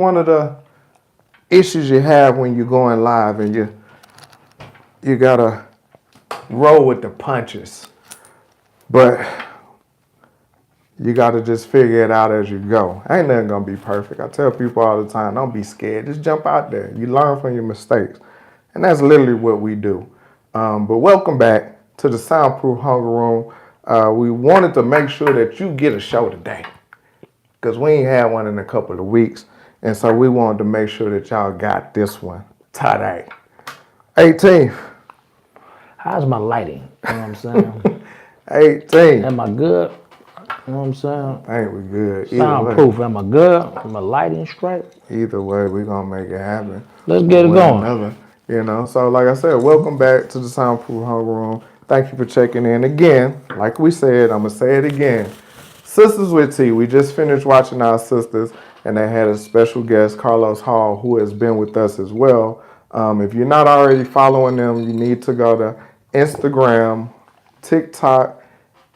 one of the issues you have when you're going live and you gotta roll with the punches, but you gotta just figure it out as you go. Ain't nothing gonna be perfect. I tell people all the time, don't be scared. Just jump out there. You learn from your mistakes, and that's literally what we do. But welcome back to the Soundproof Hunger Room. We wanted to make sure that you get a show today, because we ain't had one in a couple of weeks. And so we wanted to make sure that y'all got this one today. 18th. How's my lighting? You know what I'm saying? 18th. Am I good? You know what I'm saying? Ain't we good? Soundproof. Am I good? Am my lighting straight? Either way, we gonna make it happen. Let's get it going. Another, so like I said, welcome back to the Soundproof Hunger Room. Thank you for checking in again. Like we said, I'm gonna say it again. Sisters with Tea. We just finished watching our sisters, and they had a special guest, Carlos Hall, who has been with us as well. If you're not already following them, you need to go to Instagram, TikTok,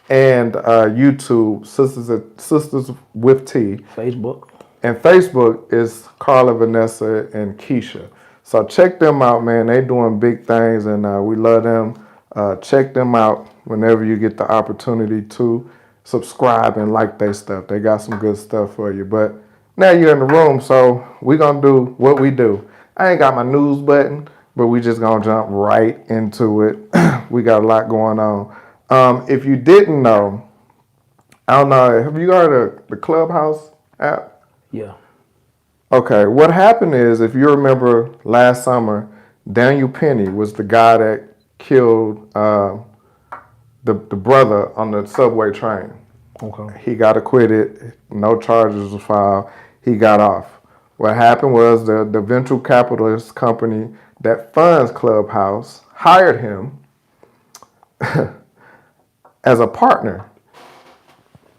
and YouTube, Sisters with Tea. Facebook. And Facebook is Carla, Vanessa, and Keisha. So check them out, man. They doing big things, and we love them. Check them out whenever you get the opportunity to subscribe and like their stuff. They got some good stuff for you. But now you're in the room, so we're going to do what we do. I ain't got my news button, but we just going to jump right into it. We got a lot going on. If you didn't know, I don't know, have you heard of the Clubhouse app? Yeah. Okay, what happened is, if you remember last summer, Daniel Penny was the guy that killed the brother on the subway train. Okay. He got acquitted, no charges were filed, he got off. What happened was the venture capitalist company that funds Clubhouse hired him as a partner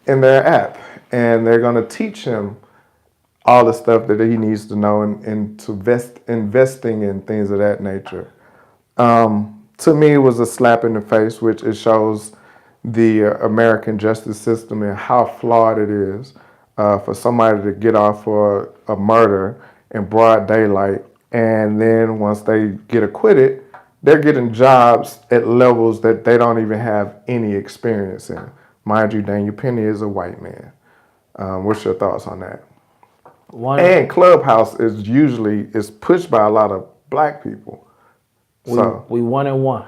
in their app, and they're going to teach him all the stuff that he needs to know and to investing in things of that nature. To me, it was a slap in the face, which it shows the American justice system and how flawed it is for somebody to get off for a murder in broad daylight, and then once they get acquitted, they're getting jobs at levels that they don't even have any experience in. Mind you, Daniel Penny is a white man. What's your thoughts on that? And Clubhouse is pushed by a lot of black people. We 1-1.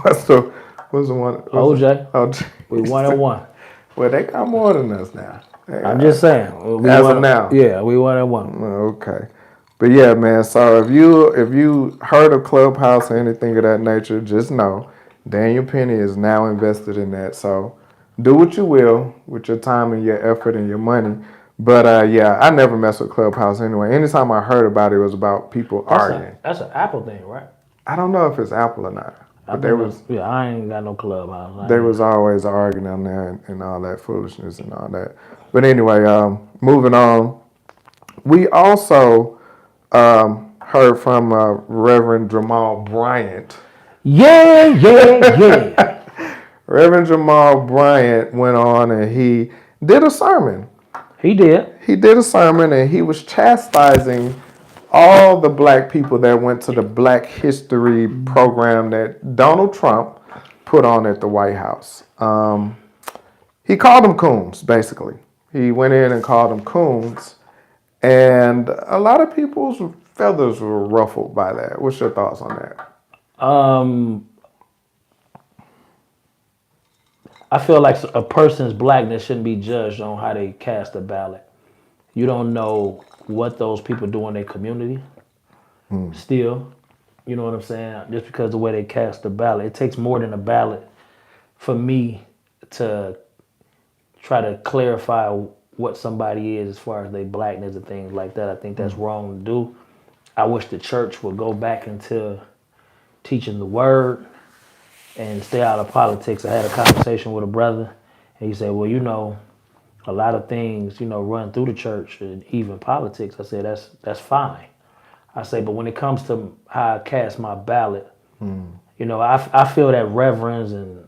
what's the one? OJ. We 1-1. Well, they got more than us now. I'm just saying. As of now. Yeah, we 1-1. Okay. But yeah, man, so if you heard of Clubhouse or anything of that nature, just know Daniel Penny is now invested in that. So do what you will with your time and your effort and your money. But yeah, I never mess with Clubhouse anyway. Anytime I heard about it, it was about people arguing. That's an Apple thing, right? I don't know if it's Apple or not. But I ain't got no Clubhouse. There was always arguing on there and all that foolishness and all that. But anyway, moving on. We also heard from Reverend Jamal Bryant. Yeah. Reverend Jamal Bryant went on and he did a sermon. He did. He did a sermon, and he was chastising all the black people that went to the Black History program that Donald Trump put on at the White House. He called them coons, basically. He went in and called them coons, and a lot of people's feathers were ruffled by that. What's your thoughts on that? I feel like a person's blackness shouldn't be judged on how they cast a ballot. You don't know what those people do in their community. Still, you know what I'm saying? Just because the way they cast the ballot, it takes more than a ballot for me to try to clarify what somebody is as far as their blackness and things like that. I think that's wrong to do. I wish the church would go back into teaching the word and stay out of politics. I had a conversation with a brother, and he said, well, a lot of things, run through the church and even politics. I said, that's fine. I say, but when it comes to how I cast my ballot, I feel that reverends and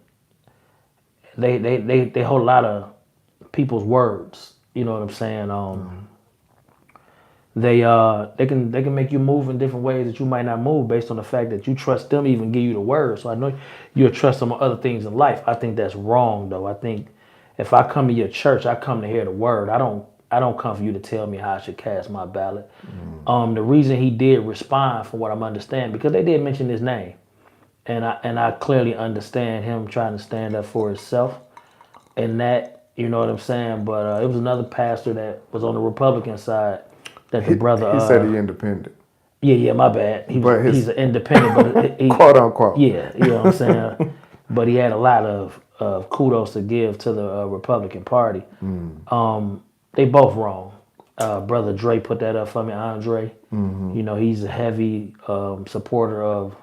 they hold a lot of people's words. You know what I'm saying? they can make you move in different ways that you might not move based on the fact that you trust them even give you the word. So I know you'll trust them on other things in life. I think that's wrong though. I think if I come to your church, I come to hear the word. I don't come for you to tell me how I should cast my ballot. The reason he did respond, from what I'm understanding, because they did mention his name, and I clearly understand him trying to stand up for himself, and that, you know what I'm saying. But it was another pastor that was on the Republican side that the brother. He said he independent, Yeah, my bad. but He's his an independent, but quote unquote. yeah, you know what I'm saying. But he had a lot of kudos to give to the Republican Party. They both wrong. Brother Dre put that up for me. Andre, you know, he's a heavy supporter of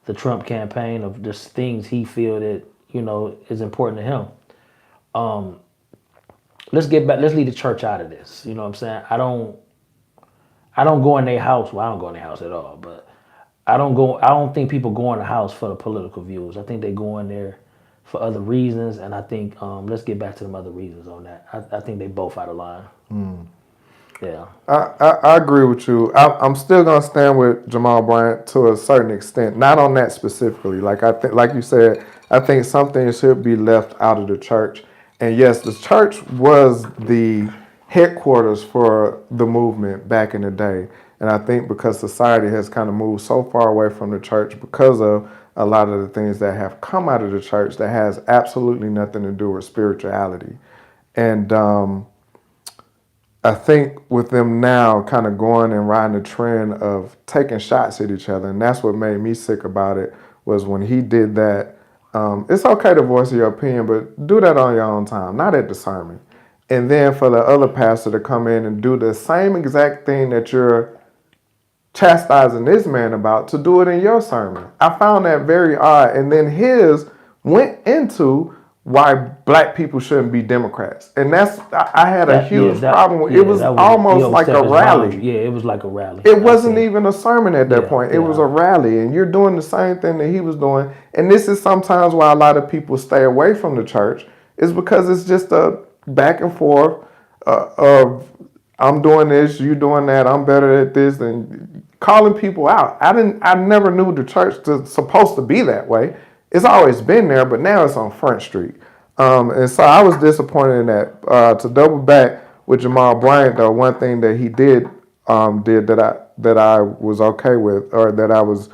the Trump campaign, of just things he feel that, you know, is important to him. Let's get back. Let's leave the church out of this. You know what I'm saying? I don't go in their house. Well, I don't go in their house at all. But I don't go. I don't think people go in the house for the political views. I think they go in there for other reasons. And I think let's get back to them other reasons on that. I think they both out of line. Yeah. I agree with you. I'm still gonna stand with Jamal Bryant to a certain extent, not on that specifically. Like I think, like you said, I think some things should be left out of the church. And yes, the church was the headquarters for the movement back in the day. And I think because society has kind of moved so far away from the church because of a lot of the things that have come out of the church that has absolutely nothing to do with spirituality. And I think with them now kind of going and riding the trend of taking shots at each other, and that's what made me sick about it, was when he did that. It's okay to voice your opinion, but do that on your own time, not at the sermon. And then for the other pastor to come in and do the same exact thing that you're chastising this man about, to do it in your sermon. I found that very odd. And then his went into why black people shouldn't be Democrats. And I had a huge problem with it. Was almost like a rally. Yeah, it was like a rally. It wasn't even a sermon at that point. It was a Yeah. rally. And you're doing the same thing that he was doing. And this is sometimes why a lot of people stay away from the church, is because it's just a back and forth of I'm doing this, you doing that, I'm better at this, and calling people out. I never knew the church was supposed to be that way. It's always been there, but now it's on Front Street. And so I was disappointed in that. To double back with Jamal Bryant, though, one thing that he did that I was okay with, or that I was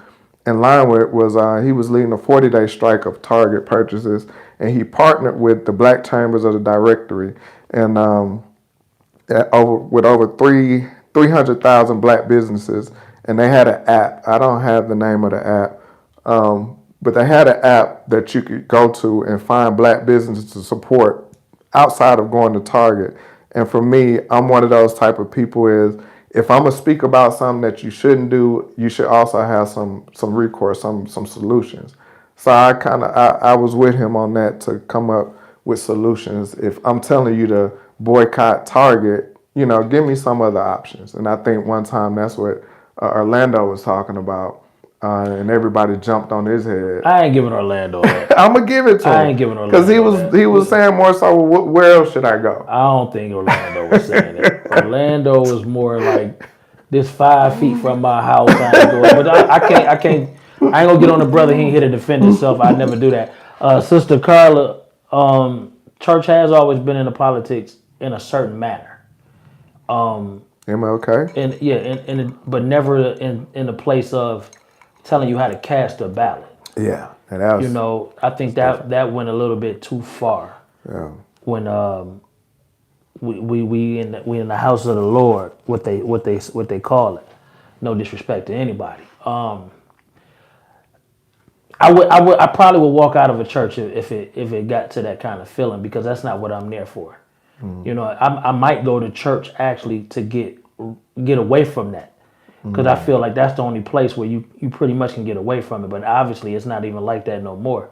in line with, was he was leading a 40-day strike of Target purchases, and he partnered with the Black Chambers of the Directory, and with over 300,000 black businesses, and they had an app. I don't have the name of the app, but they had an app that you could go to and find black businesses to support outside of going to Target. And for me, I'm one of those type of people, is if I'm gonna speak about something that you shouldn't do, you should also have some recourse, some solutions. So I was with him on that, to come up with solutions. If I'm telling you to boycott Target, give me some other options. And I think one time that's what Orlando was talking about, and everybody jumped on his head. I ain't giving Orlando that. I'm gonna give it to him. I ain't giving Orlando because he was saying more so, where else should I go? I don't think Orlando was saying that. Orlando was more like, this 5 feet from my house. I ain't going, but I can't. I ain't gonna get on the brother. He ain't here to defend himself. I never do that. Sister Carla, church has always been into politics in a certain manner. MLK. And yeah, but never in a place of telling you how to cast a ballot. Yeah, and that was, I think that went a little bit too far. Yeah. When we in the house of the Lord, what they call it. No disrespect to anybody. I probably would walk out of a church if it got to that kind of feeling, because that's not what I'm there for. I might go to church actually to get away from that, because I feel like that's the only place where you pretty much can get away from it. But obviously, it's not even like that no more.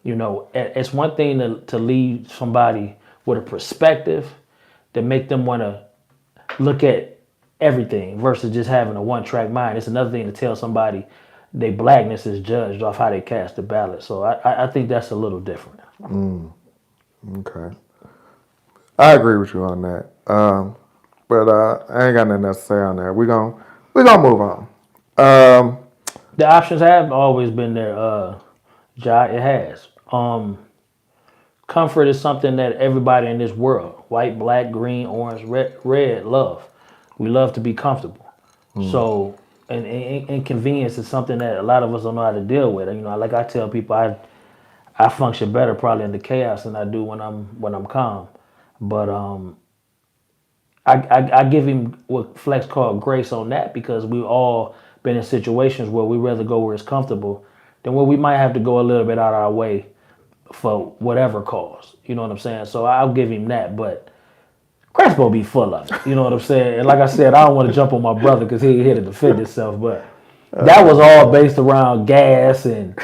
It's one thing to leave somebody with a perspective that make them want to look at everything versus just having a one-track mind. It's another thing to tell somebody their blackness is judged off how they cast the ballot. So I think that's a little different. Okay. I agree with you on that. But I ain't got nothing else to say on that. We gonna move on. Um, The options have always been there, Jai. It has. Comfort is something that everybody in this world, white, black, green, orange, red, love. We love to be comfortable. So, and convenience is something that a lot of us don't know how to deal with. You know, like I tell people, I function better probably in the chaos than I do when I'm calm. But I give him what Flex called grace on that because we've all been in situations where we rather go where it's comfortable than where we might have to go a little bit out of our way for whatever cause. You know what I'm saying? So I'll give him that, but Crespo be full of it. You know what I'm saying? And like I said, I don't want to jump on my brother because he here to defend himself, but that was all based around gas and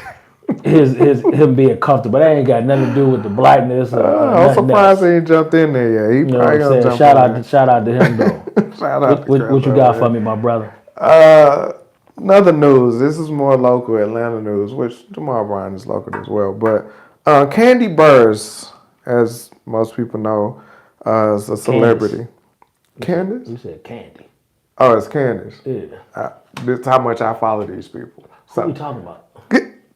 his him being comfortable. That ain't got nothing to do with the blackness or I'm nothing surprised he else. ain't jumped in there yet. He You know what probably I'm gonna saying? jump in there. Shout out to him though. Shout out What, to what you Crespo, got for man. me, my brother? Another news. This is more local Atlanta news, which Jamal Bryant is local as well. But Candy Burrs, as most people know, is a Candace. celebrity. Candace? You said Candy. Oh, it's Candace. Yeah. This is how much I follow these people. Who we So talking about?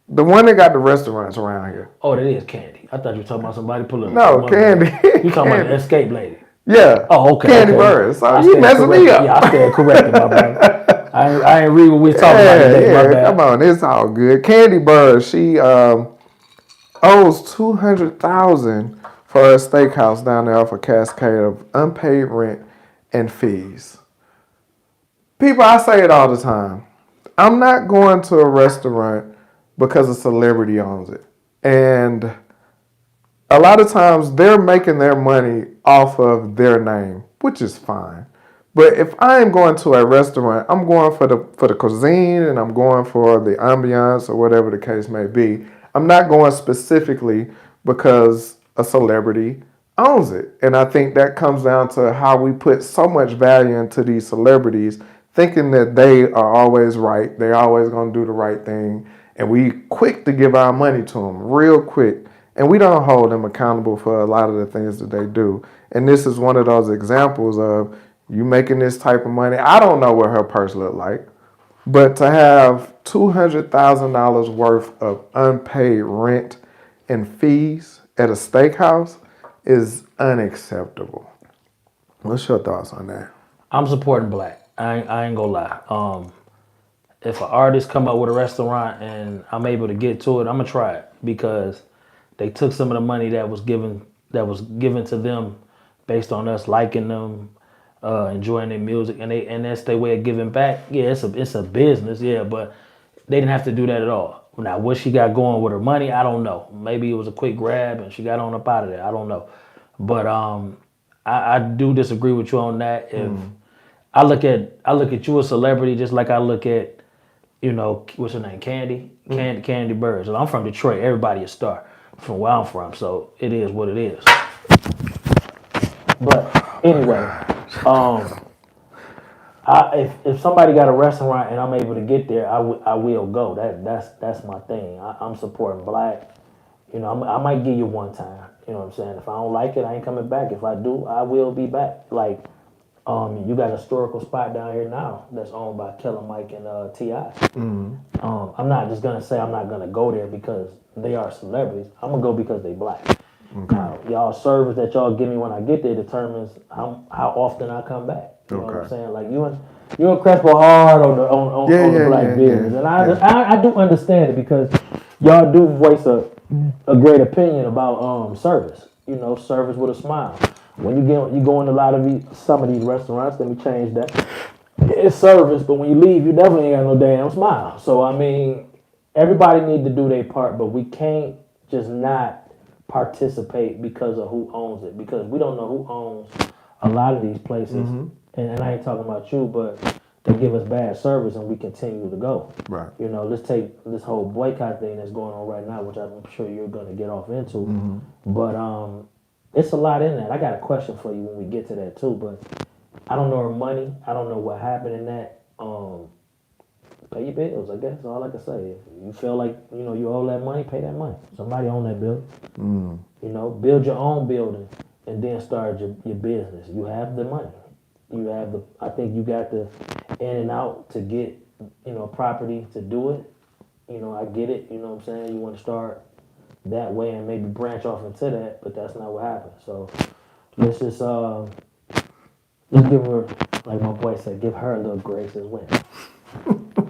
the one that got the restaurants around here. Oh, that is Candy. I thought you were talking about somebody pulling up. No, My Candy. bad. You talking about the Candy. escape lady? Yeah. Oh, okay. Candy Okay. Burrs. So I you stand messing me corrected. up. Yeah, I stand corrected, my brother. I ain't read what we was talking about Yeah, today. My yeah. bad. Come on, it's all good. Candy Burrs. She owes $200,000 for a steakhouse down there off a Cascade of unpaid rent and fees. People, I say it all the time. I'm not going to a restaurant because a celebrity owns it. And a lot of times they're making their money off of their name, which is fine. But if I am going to a restaurant, I'm going for the cuisine and I'm going for the ambiance or whatever the case may be. I'm not going specifically because a celebrity owns it. And I think that comes down to how we put so much value into these celebrities, thinking that they are always right, they're always going to do the right thing, and we quick to give our money to them, real quick. And we don't hold them accountable for a lot of the things that they do. And this is one of those examples of you making this type of money. I don't know what her purse looked like, but to have $200,000 worth of unpaid rent and fees at a steakhouse is unacceptable. What's your thoughts on that? I'm supporting black. I ain't gonna lie. If an artist come up with a restaurant and I'm able to get to it, I'm gonna try it because they took some of the money that was given to them based on us liking them, enjoying their music, and that's their way of giving back. Yeah, it's a business, yeah, but they didn't have to do that at all. Now, what she got going with her money, I don't know. Maybe it was a quick grab and she got on up out of there. I don't know, but I do disagree with you on that. If I look at you a celebrity just like I look at what's her name, Candy Birds. I'm from Detroit. Everybody a star from where I'm from, so it is what it is. But anyway, if somebody got a restaurant and I'm able to get there, I will go. That's my thing. I'm supporting black. I might give you one time. You know what I'm saying? If I don't like it, I ain't coming back. If I do, I will be back. Like, you got a historical spot down here now that's owned by Killer Mike and T.I. I'm not just gonna say I'm not gonna go there because they are celebrities. I'm gonna go because they black. Now, y'all service that y'all give me when I get there determines how often I come back. You know what I'm saying? Like you and Crespo hard on the black business, and I do understand it because y'all do voice a great opinion about service. Service with a smile. When you go in a lot of some of these restaurants, let me change that. It's service, but when you leave, you definitely ain't got no damn smile. So I mean, everybody need to do their part, but we can't just not participate because of who owns it. Because we don't know who owns a lot of these places, and I ain't talking about you, but they give us bad service and we continue to go. Right. Let's take this whole boycott thing that's going on right now, which I'm sure you're going to get off into, but it's a lot in that. I got a question for you when we get to that too, but I don't know her money. I don't know what happened in that. Pay your bills, I guess. That's all I can say. If you feel like you owe that money, pay that money. Somebody own that building. Build your own building and then start your business. You have the money. I think you got the in and out to get, property to do it. I get it. You know what I'm saying? You want to start that way and maybe branch off into that, but that's not what happened. So let's just let's give her, like my boy said, give her a little grace as well.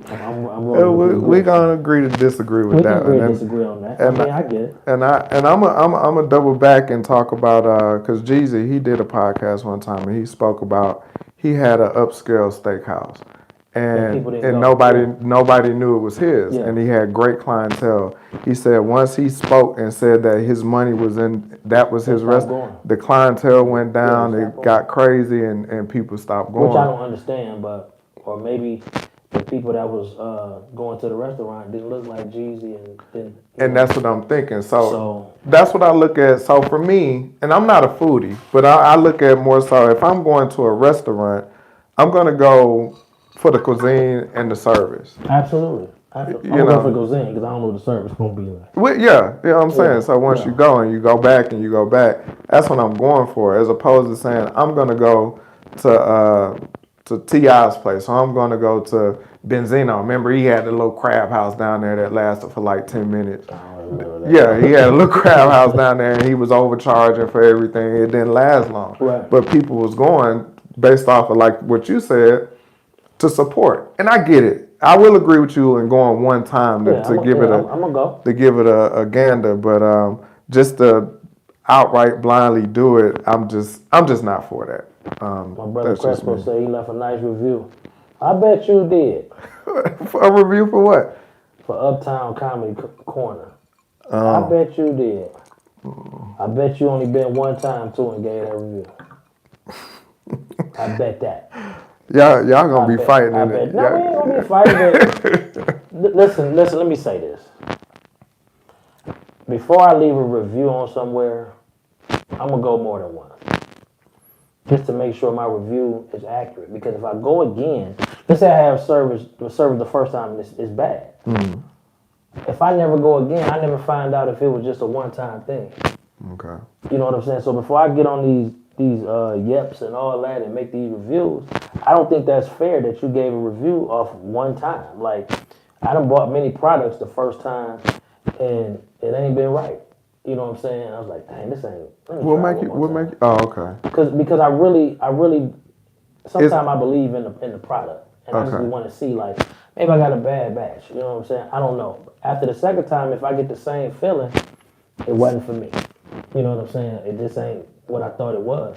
I'm We're gonna agree to disagree with we that. can agree to disagree on that. I get it. And I'm a double back and talk about because Jeezy, he did a podcast one time and he spoke about he had an upscale steakhouse and nobody knew it was his, and he had great clientele. He said once he spoke and said that his money was in that was his rest, the clientele went down, it got crazy, and people stopped going. Which I don't understand, or maybe the people that was going to the restaurant didn't look like Jeezy, and that's what I'm thinking. So that's what I look at. So for me, and I'm not a foodie, but I look at more so if I'm going to a restaurant, I'm gonna go for the cuisine and the service. Absolutely. I'm gonna go for cuisine because I don't know what the service gonna be like. Well, yeah, you know what I'm saying. So once you go and you go back and you go back, that's what I'm going for. As opposed to saying I'm gonna go to T.I.'s place, so I'm gonna go to Benzino. Remember, he had the little crab house down there that lasted for like 10 minutes. Yeah, he had a little crab house down there, and he was overcharging for everything. It didn't last long, but people was going based off of like what you said to support, and I get it. I will agree with you in going one time to give it a gander, but just to outright blindly do it, I'm just not for that. My brother Crespo said he left a nice review. I bet you did. For a review for what? For Uptown Comedy Corner. I bet you did. I bet you only been one time too and gave that review. I bet that. Y'all gonna be fighting. No, we ain't gonna be fighting. Listen, let me say this. Before I leave a review on somewhere, I'm gonna go more than once. Just to make sure my review is accurate. Because if I go again, let's say I have service the first time is bad. Mm-hmm. If I never go again, I never find out if it was just a one-time thing. Okay. You know what I'm saying? So before I get on these yeps and all that and make these reviews, I don't think that's fair that you gave a review off one time. Like, I done bought many products the first time and it ain't been right. You know what I'm saying? I was like, dang, this ain't. We'll make it. Oh, okay. Because I really, sometimes I believe in the product, and I just want to see like maybe I got a bad batch. You know what I'm saying? I don't know. After the second time, if I get the same feeling, it wasn't for me. You know what I'm saying? It just ain't what I thought it was.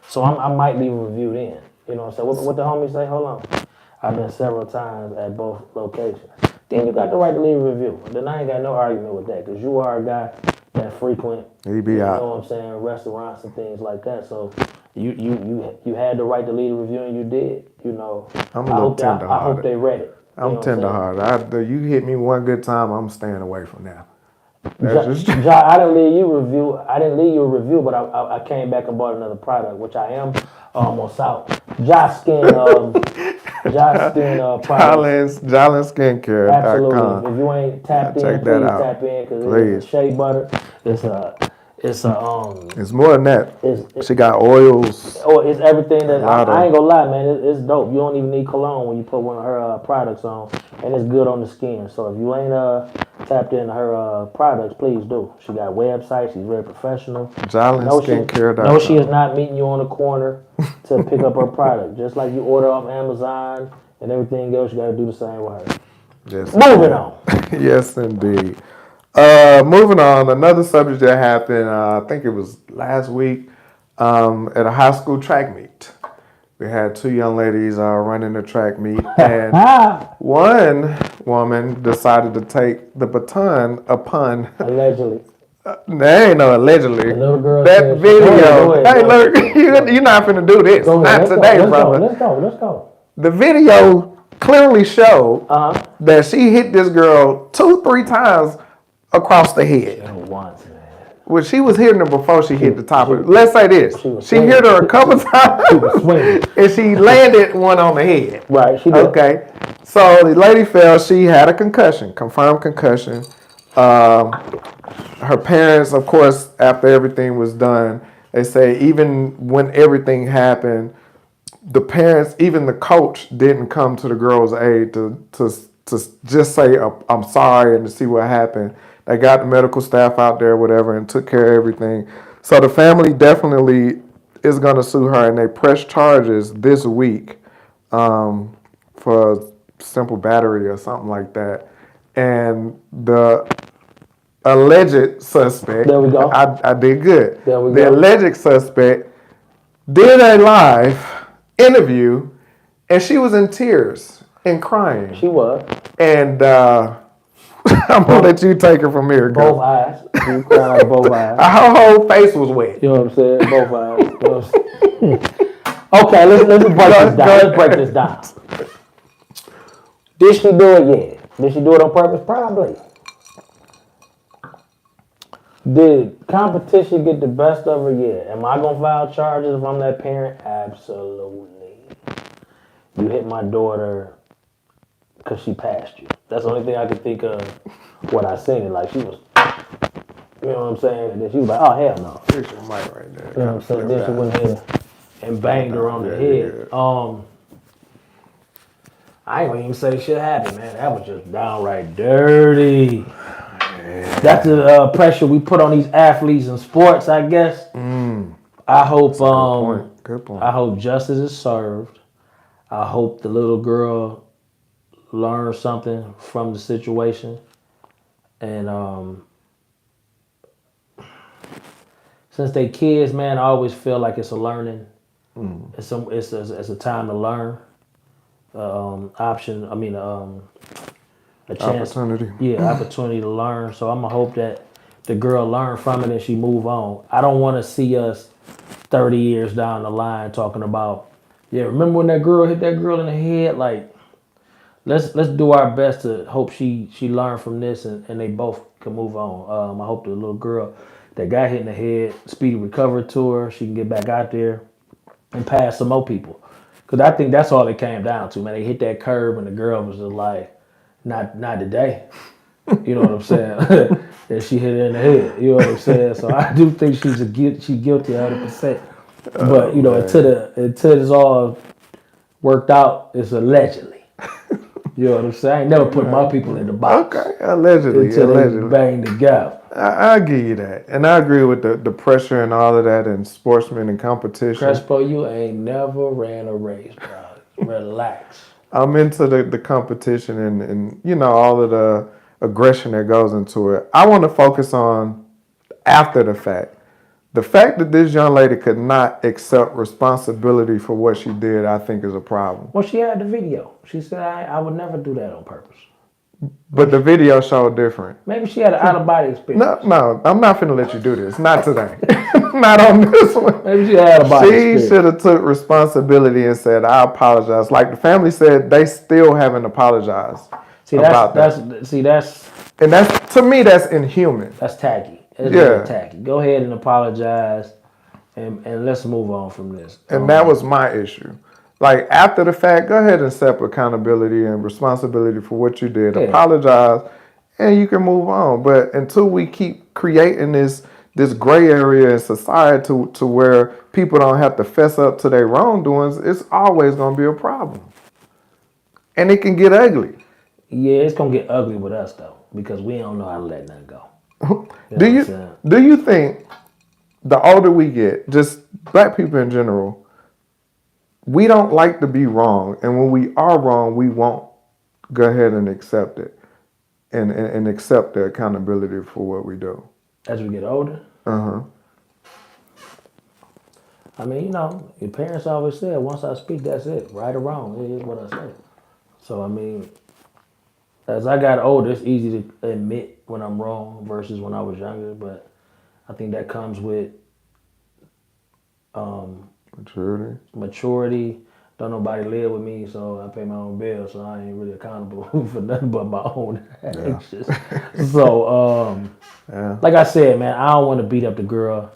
So I might leave a review then. You know what I'm saying? What the homie say? Hold on. I've been several times at both locations. Then you got the right to leave a review. Then I ain't got no argument with that because you are a guy that frequent, he be out. You know what I'm saying, restaurants and things like that. So you had the right to leave a review and you did. You know, I'm a little tenderhearted. I hope they read it. I'm tenderhearted. You hit me one good time, I'm staying away from that. I didn't leave you a review. I didn't leave you a review, but I came back and bought another product, which I am almost out. Josh Skin products. Jolin Skincare. Absolutely. If you ain't tapped in, please tap in because it's shea butter. It's more than that. She got oils. Oh, it's everything that I ain't gonna lie, man. It's dope. You don't even need cologne when you put one of her products on, and it's good on the skin. So if you ain't tapped into her products, please do. She got a website. She's very professional. JolinSkincare.com. No, she is not meeting you on the corner to pick up her product. Just like you order off Amazon and everything else, you got to do the same with her. Yes. Moving on. Yes, indeed. Moving on, another subject that happened, I think it was last week, at a high school track meet. We had two young ladies running the track meet, and one woman decided to take the baton upon... Allegedly. There ain't no allegedly. The little girl that video. Hey, look, you're not finna do this. Not today, brother. Let's go. The video clearly showed that she hit this girl 2-3 times across the head. Once, man. Well, she was hitting her before she hit the top of it. Let's say this. She hit her a couple times and she landed one on the head. Right, she did. Okay. So the lady fell. She had a concussion, confirmed concussion. Her parents, of course, after everything was done, they say even when everything happened, the parents, even the coach, didn't come to the girl's aid to just say I'm sorry and to see what happened. They got the medical staff out there, whatever, and took care of everything. So the family definitely is going to sue her, and they press charges this week for simple battery or something like that. And the alleged suspect, There we go. I did good. There we The go. alleged suspect did a live interview, and she was in tears and crying. She was. And I'm gonna let you take it from here. Both eyes. You cried out both eyes. Her whole face was wet. You know what I'm saying? Both eyes. You know what I'm saying? Okay, let's break this down. Let's break this down. Did she do it? Yeah. Did she do it on purpose? Probably. Did competition get the best of her? Yeah. Am I gonna file charges if I'm that parent? Absolutely. You hit my daughter because she passed you. That's the only thing I could think of when I seen it. Like she was, you know what I'm saying? And then she was like, oh hell no. Here's your mic right there. You know what I'm saying? Then she went in and banged her on the head. I ain't gonna even say shit happened, man. That was just downright dirty. Yeah. That's the pressure we put on these athletes in sports, I guess. I hope Good point. I hope justice is served. I hope the little girl learns something from the situation. And since they kids, man, I always feel like it's a learning. It's a time to learn. Option. I mean, a chance. Opportunity. Yeah, opportunity to learn. So I'm gonna hope that the girl learn from it and she move on. I don't want to see us 30 years down the line talking about, yeah, remember when that girl hit that girl in the head? Like, let's do our best to hope she learned from this and they both can move on. I hope the little girl that got hit in the head, speedy recovery to her, she can get back out there and pass some more people. Because I think that's all it came down to, man. They hit that curb and the girl was just like, not today. You know what I'm saying? And she hit her in the head. You know what I'm saying? So I do think she's guilty 100%. But, you know, until it's all worked out, it's allegedly. You know what I'm saying? I ain't never put my people in the box. Okay, allegedly. Until they bang together. I give you that. And I agree with the pressure and all of that and sportsmen and competition. Crespo, you ain't never ran a race, bro. Relax. I'm into the competition and, you know, all of the aggression that goes into it. I want to focus on after the fact. The fact that this young lady could not accept responsibility for what she did, I think is a problem. Well, she had the video. She said, I would never do that on purpose. But the video showed different. Maybe she had an out-of-body experience. No, I'm not finna let you do this. Not today. Not on this one. Maybe she had a body experience. She should have took responsibility and said, I apologize. Like the family said, they still haven't apologized about that. And that's, to me, that's inhuman. That's tacky. It's really tacky. Go ahead and apologize and let's move on from this. And that was my issue. Like, after the fact, go ahead and accept accountability and responsibility for what you did. Yeah. Apologize, and you can move on. But until we keep creating this gray area in society to where people don't have to fess up to their wrongdoings, it's always going to be a problem. And it can get ugly. Yeah, it's going to get ugly with us, though, because we don't know how to let nothing go. Do you think the older we get, just black people in general, we don't like to be wrong, and when we are wrong, we won't go ahead and accept it and accept the accountability for what we do. As we get older? Uh-huh. I mean, you know, your parents always said, once I speak, that's it. Right or wrong, it is what I say. So, I mean, as I got older, it's easy to admit when I'm wrong versus when I was younger, but I think that comes with maturity. Don't nobody live with me, so I pay my own bills, so I ain't really accountable for nothing but my own actions. So, like I said, man, I don't want to beat up the girl.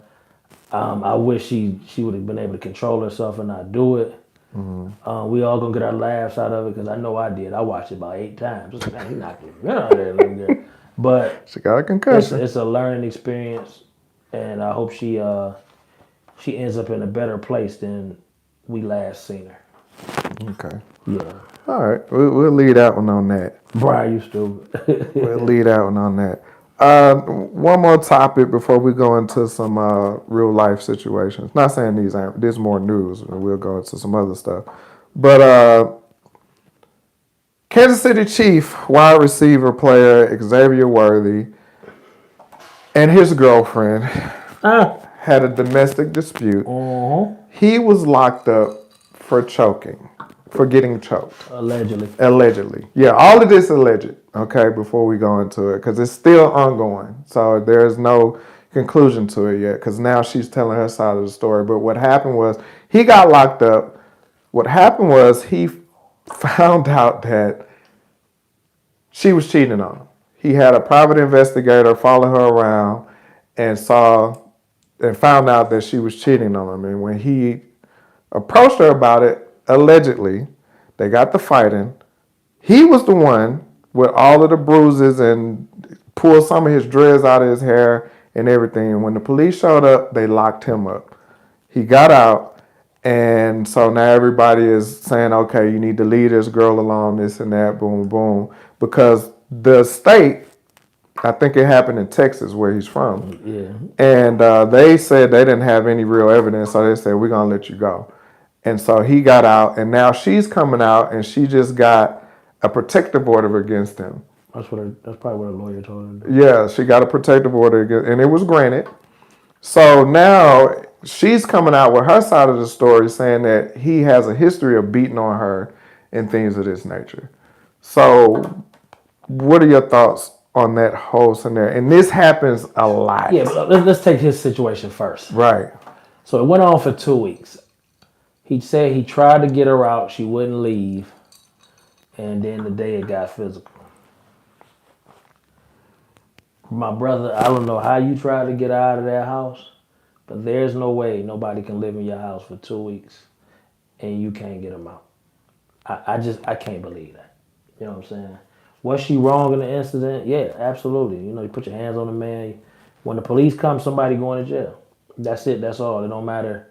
I wish she would have been able to control herself and not do it. Mm-hmm. We all gonna get our laughs out of it because I know I did. I watched it about 8 times. Just, man, he knocked me out there, but she got a concussion. It's a learning experience, and I hope she ends up in a better place than we last seen her. Okay. Yeah. All right. We'll leave that one on that. Brian, you stupid. We'll leave that one on that. One more topic before we go into some real life situations. Not saying these aren't. There's more news, and we'll go into some other stuff. But Kansas City Chief wide receiver player Xavier Worthy and his girlfriend had a domestic dispute. He was locked up for choking, for getting choked. Allegedly. Yeah, all of this alleged, okay, before we go into it, because it's still ongoing. So there's no conclusion to it yet, because now she's telling her side of the story. But what happened was he got locked up. What happened was he found out that she was cheating on him. He had a private investigator follow her around and found out that she was cheating on him. And when he approached her about it, allegedly, they got to fighting. He was the one with all of the bruises and pulled some of his dreads out of his hair and everything. And when the police showed up, they locked him up. He got out, and so now everybody is saying, okay, you need to leave this girl alone, this and that, boom, boom. Because the state, I think it happened in Texas where he's from. Yeah. And they said they didn't have any real evidence, so they said, we're going to let you go. And so he got out, and now she's coming out, and she just got a protective order against him. That's probably what a lawyer told her. Yeah, she got a protective order, and it was granted. So now she's coming out with her side of the story, saying that he has a history of beating on her and things of this nature. So what are your thoughts on that whole scenario? And this happens a lot. Yeah, but let's take his situation first. Right. So it went on for 2 weeks. He said he tried to get her out. She wouldn't leave. And then the day it got physical. My brother, I don't know how you tried to get her out of that house, but there's no way nobody can live in your house for 2 weeks and you can't get them out. I can't believe that. You know what I'm saying? Was she wrong in the incident? Yeah, absolutely. You know, you put your hands on the man. When the police come, somebody going to jail. That's it. That's all. It don't matter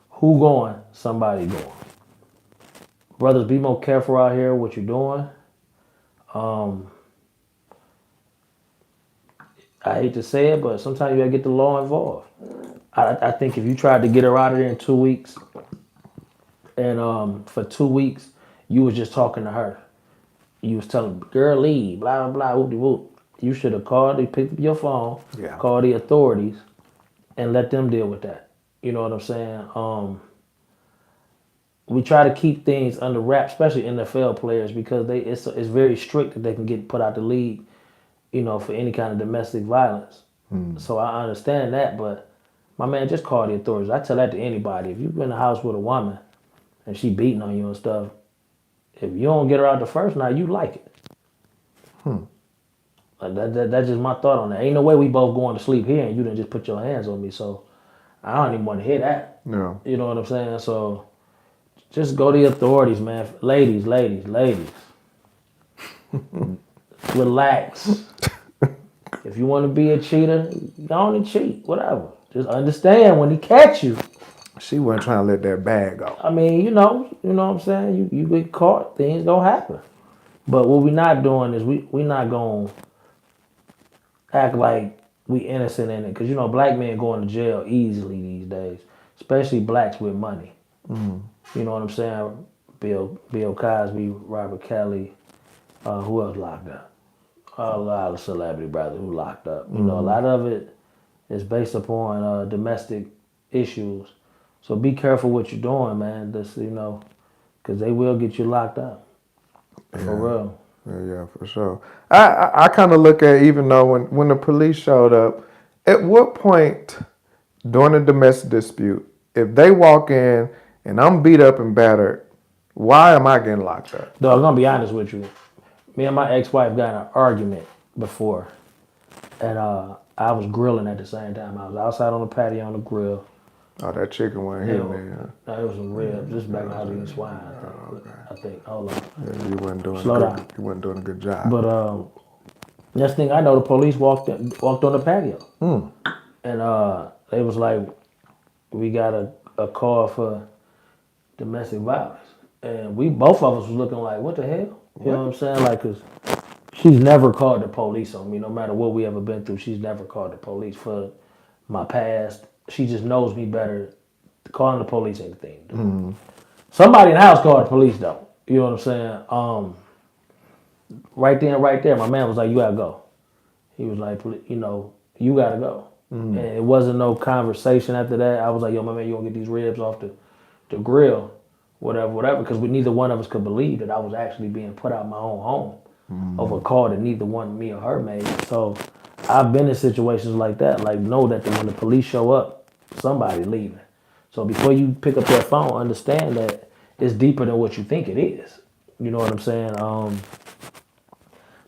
who going, somebody going. Brothers, be more careful out here what you're doing. I hate to say it, but sometimes you gotta get the law involved. I think if you tried to get her out of there in 2 weeks, and for 2 weeks you was just talking to her, you was telling girl leave, blah blah blah, whoop de whoop. You should have called, picked up your phone, called the authorities, and let them deal with that. You know what I'm saying? We try to keep things under wraps, especially NFL players, because it's very strict that they can get put out the league, you know, for any kind of domestic violence. So I understand that, but my man, just call the authorities. I tell that to anybody. If you're in the house with a woman and she beating on you and stuff, if you don't get her out the first night, you like it. Like that's just my thought on that. Ain't no way we both going to sleep here and you didn't just put your hands on me. So I don't even want to hear that. No. You know what I'm saying? So just go to the authorities, man. Ladies. Relax. If you want to be a cheater, go on and cheat. Whatever. Just understand when he catch you. She wasn't trying to let that bag go. I mean, you know what I'm saying? You get caught, things gonna happen. But what we not doing is we not gonna act like we innocent in it. Because, you know, black men going to jail easily these days. Especially blacks with money. You know what I'm saying? Bill Cosby, Robert Kelly, who else locked up? A lot of celebrity brothers who locked up. You know, a lot of it is based upon domestic issues. So be careful what you're doing, man. This, you know, because they will get you locked up. For real. Yeah, for sure. I kind of look at, even though when the police showed up, at what point during a domestic dispute, if they walk in and I'm beat up and battered, why am I getting locked up? Dog, I'm gonna be honest with you. Me and my ex-wife got in an argument before, and I was grilling at the same time. I was outside on the patio on the grill. Oh, that chicken wasn't hitting me, huh? No, it was some ribs. This back when I was eating swine, I think. Hold on. Yeah, you wasn't doing Slow good. down. You wasn't doing a good job. But next thing I know, the police walked on the patio, and they was like, "We got a call for domestic violence. And we both of us was looking like, what the hell? You know what I'm saying? Like, cause she's never called the police on me. No matter what we ever been through, she's never called the police for my past. She just knows me better. Calling the police ain't the thing to do. Somebody in the house called the police though. You know what I'm saying? Right then, right there, my man was like, you gotta go. He was like, you know, you gotta go. And it wasn't no conversation after that. I was like, yo, my man, you gonna get these ribs off the grill, whatever, because neither one of us could believe that I was actually being put out of my own home over a call that neither one me or her made. So I've been in situations like that. Like, know that when the police show up, somebody leaving. So before you pick up that phone, understand that it's deeper than what you think it is. You know what I'm saying?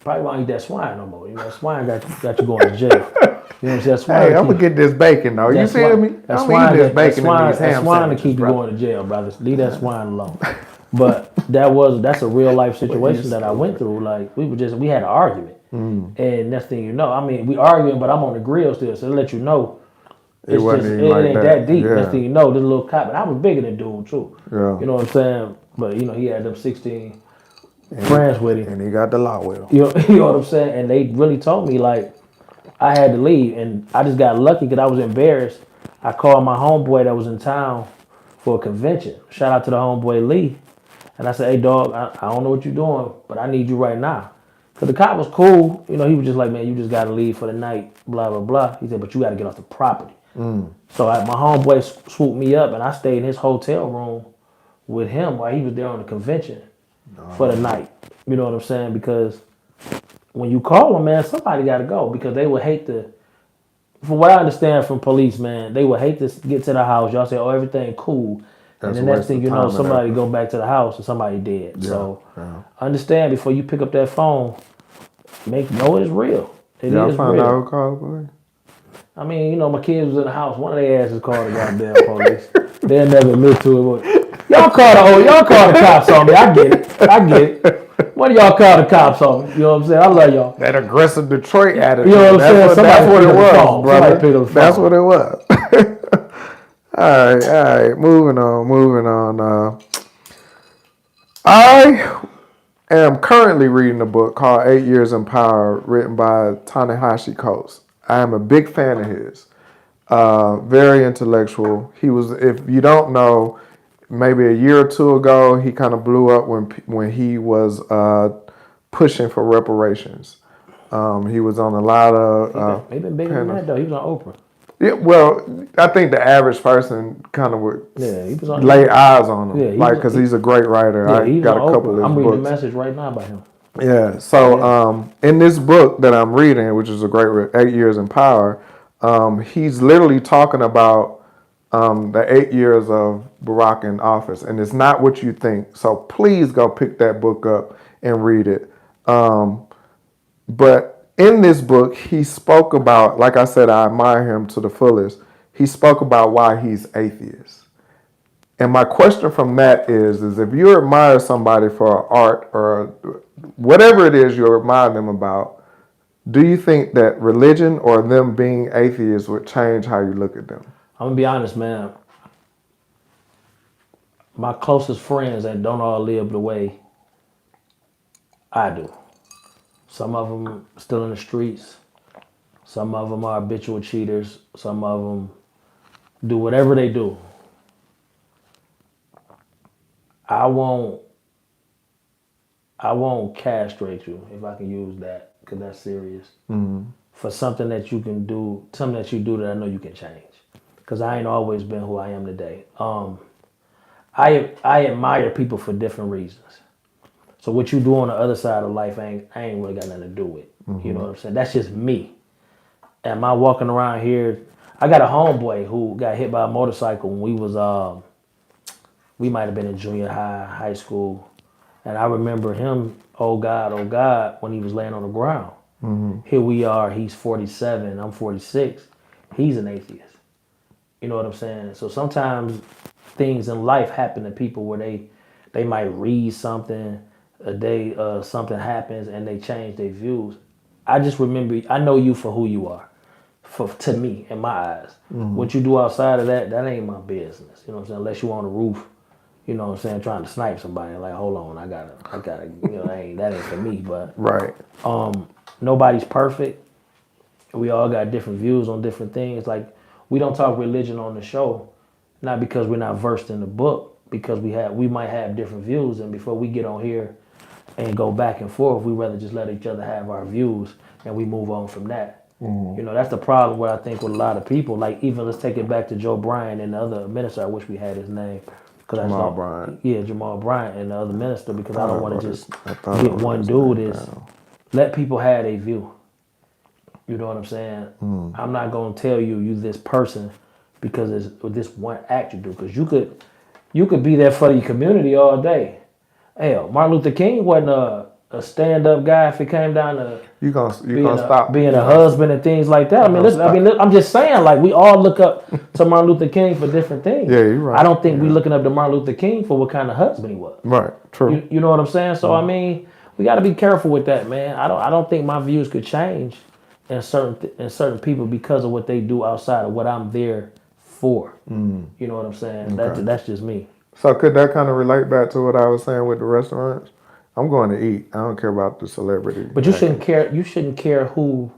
Probably won't eat that swine no more. You know, that swine got you going to jail. You know what I'm saying? That swine Hey, I'm gonna get this bacon though. You feel me? That I'm swine, eating this bacon and these that ham swine to sandwiches, keep you bro. going to jail, brothers. Leave that swine alone. But that's a real life situation that I went through. Like we had an argument, and next thing you know, I mean, we arguing, but I'm on the grill still, so to let you know. It wasn't even it like ain't that deep. Yeah. Next thing you know, this little cop, and I was bigger than dude too. Yeah. You know what I'm saying? But you know, he had them 16 friends with him. And he got the law with him. You know what I'm saying? And they really told me like I had to leave, and I just got lucky because I was embarrassed. I called my homeboy that was in town for a convention. Shout out to the homeboy Lee, and I said, "Hey dog, I don't know what you're doing, but I need you right now." Cause the cop was cool, you know. He was just like, "Man, you just gotta leave for the night." Blah blah blah. He said, "But you gotta get off the property." So my homeboy swooped me up, and I stayed in his hotel room with him while he was there on the convention for the night. You know what I'm saying? Because when you call them, man, somebody got to go because they would hate to. From what I understand from police, man, they would hate to get to the house. Y'all say, "Oh, everything cool," and the next thing you know, somebody go back to the house and somebody dead. Yeah, So yeah. understand before you pick up that phone, know it's real. Y'all is find real. out who called the police? I mean, you know, my kids was in the house. One of their asses called the goddamn police. They'll never admit to it. Y'all call the cops on me. I get it. What do y'all call the cops on me? You know what I'm saying? I love y'all. That aggressive Detroit attitude. You know what I'm saying? That's what it was, brother. That's what it was. All right. Moving on. I am currently reading a book called 8 Years in Power, written by Ta-Nehisi Coates. I am a big fan of his. Very intellectual. He was, if you don't know, maybe a year or two ago, he kind of blew up when he was pushing for reparations. He was on a lot of. He been bigger than that though. He was on Oprah. Yeah, well, I think the average person kind of would he was on lay eyes on him, Yeah, because he's a great writer. Yeah, I got a couple of his I'm reading books. the message right now by him. Yeah. So in this book that I'm reading, which is a great 8 Years in Power, he's literally talking about the 8 years of Barack in office, and it's not what you think. So please go pick that book up and read it. But in this book, he spoke about, like I said, I admire him to the fullest. He spoke about why he's atheist. And my question from that is if you admire somebody for art or whatever it is you admire them about, do you think that religion or them being atheists would change how you look at them? I'm gonna be honest, man. My closest friends that don't all live the way I do. Some of them still in the streets. Some of them are habitual cheaters. Some of them do whatever they do. I won't castrate you, if I can use that, because that's serious. For something that you can do, something that you do that I know you can change. Because I ain't always been who I am today. I admire people for different reasons. So what you do on the other side of life, I ain't really got nothing to do with. You know what I'm saying? That's just me. Am I walking around here? I got a homeboy who got hit by a motorcycle when we might have been in junior high school. And I remember him, oh God, when he was laying on the ground. Here we are, he's 47, I'm 46. He's an atheist. You know what I'm saying? So sometimes things in life happen to people where they might read something, something happens and they change their views. I just remember, I know you for who you are, to me, in my eyes. What you do outside of that ain't my business. You know what I'm saying? Unless you on the roof you know what I'm saying, trying to snipe somebody. Like, hold on, I gotta, that ain't for me. But Right. nobody's perfect. We all got different views on different things. Like, we don't talk religion on the show, not because we're not versed in the book, because we might have different views, and before we get on here and go back and forth, we rather just let each other have our views and we move on from that. That's the problem what I think with a lot of people. Like, even let's take it back to Joe Bryan and the other minister. I wish we had his name. Jamal Bryant. Yeah, Jamal Bryant and the other minister, because I don't want to just get one one dude. Is let people have a view. You know what I'm saying? I'm not going to tell you this person because it's this one act you do. Because you could be there for your community all day. Hell, Martin Luther King wasn't a stand-up guy if it came down to being a husband and things like that. I'm just saying, like, we all look up to Martin Luther King for different things. Yeah, you're right. I don't think we looking up to Martin Luther King for what kind of husband he was. Right. True. You know what I'm saying? So we got to be careful with that, man. I don't think my views could change in certain people because of what they do outside of what I'm there for. You know what I'm saying? Okay. That's just me. So could that kind of relate back to what I was saying with the restaurants? I'm going to eat. I don't care about the celebrity. But you shouldn't care. You shouldn't care who,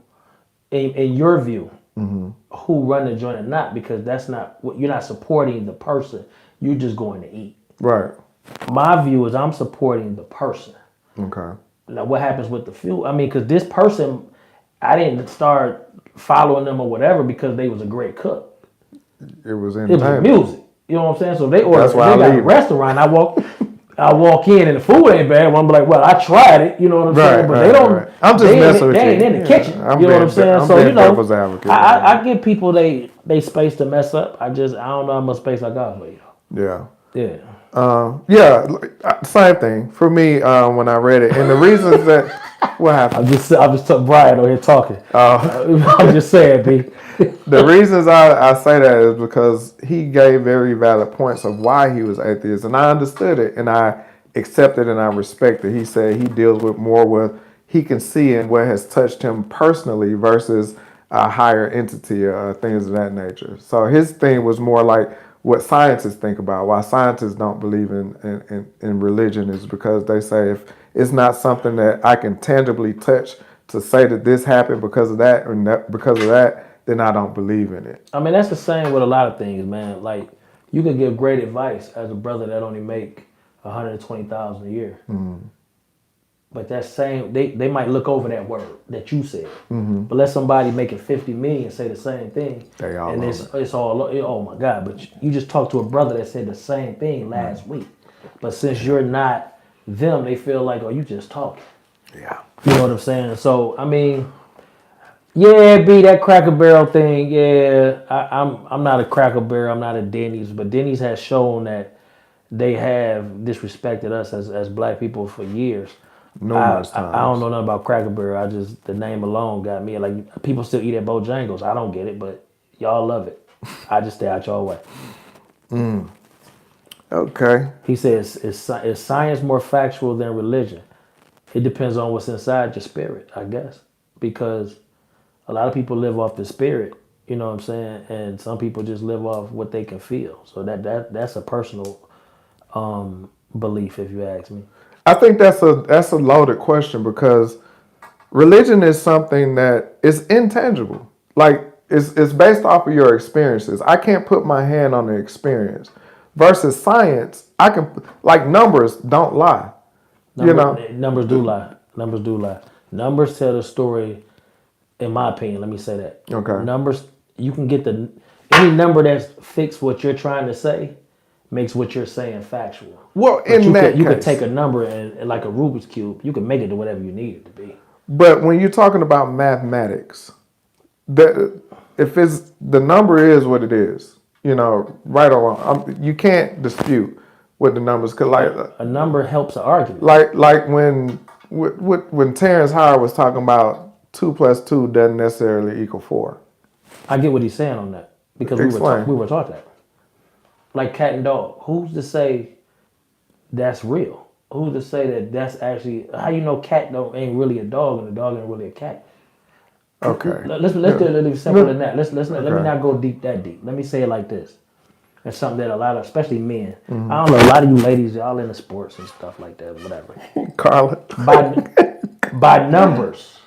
in your view, who run the joint or not, because that's not what you're not supporting the person. You're just going to eat. Right. My view is I'm supporting the person. Okay. Now, what happens with the fuel? I mean, because this person, I didn't start following them or whatever because they was a great cook. It was music. You know what I'm saying? So they order. They got a restaurant. I walk in and the food ain't bad. I'm like, well, I tried it. You know what I'm saying? But they don't. Right. I'm just messing with you. They ain't in the kitchen. You know what I'm saying? So I give people they space to mess up. I don't know how much space I got for you. Yeah. Yeah. Same thing for me when I read it, and the reasons that what happened. I'm just Brian over here talking. I'm just saying, B. The reasons I say that is because he gave very valid points of why he was atheist, and I understood it, and I accepted and I respected. He said he deals with more with he can see and what has touched him personally versus a higher entity or things of that nature. So his thing was more like what scientists think about. Why scientists don't believe in religion is because they say if it's not something that I can tangibly touch to say that this happened because of that or because of that, then I don't believe in it. I mean, that's the same with a lot of things, man. Like, you could give great advice as a brother that only make $120,000 a year. But that same, they might look over that word that you said. But let somebody making 50 million say the same thing. They all and it's all, oh my God. But you just talked to a brother that said the same thing last week. But since you're not them, they feel like, oh, you just talking. Yeah. You know what I'm saying? So, I mean, yeah, B, that Cracker Barrel thing, yeah, I'm not a Cracker Barrel, I'm not a Denny's, but Denny's has shown that they have disrespected us as black people for years. Numerous times. I don't know nothing about Cracker Barrel. The name alone got me. Like, people still eat at Bojangles. I don't get it, but y'all love it. I just stay out y'all way. Okay. He says, is science more factual than religion? It depends on what's inside your spirit, I guess. Because a lot of people live off the spirit, you know what I'm saying? And some people just live off what they can feel. So that's a personal belief, if you ask me. I think that's a loaded question because religion is something that is intangible. Like it's based off of your experiences. I can't put my hand on the experience. Versus science, I can like numbers don't lie. Numbers do lie. Numbers tell the story. In my opinion, let me say that. Okay. Numbers, you can get any number that's fixed what you're trying to say makes what you're saying factual. Well, you could take a number and like a Rubik's Cube, you can make it to whatever you need it to be. But when you're talking about mathematics, if it's the number is what it is, right or wrong, you can't dispute what the numbers could like. A number helps an argument. Like when Terrence Howard was talking about 2 + 2 doesn't necessarily equal 4. I get what he's saying on that because we were taught that. Like cat and dog. Who's to say that's real? Who's to say that that's actually how you know cat ain't really a dog and the dog ain't really a cat? Okay. Let's do it a little simpler than that. Let me not go that deep. Let me say it like this. and something that a lot of, especially men, I don't know, a lot of you ladies, y'all into sports and stuff like that, whatever. Carla. By numbers,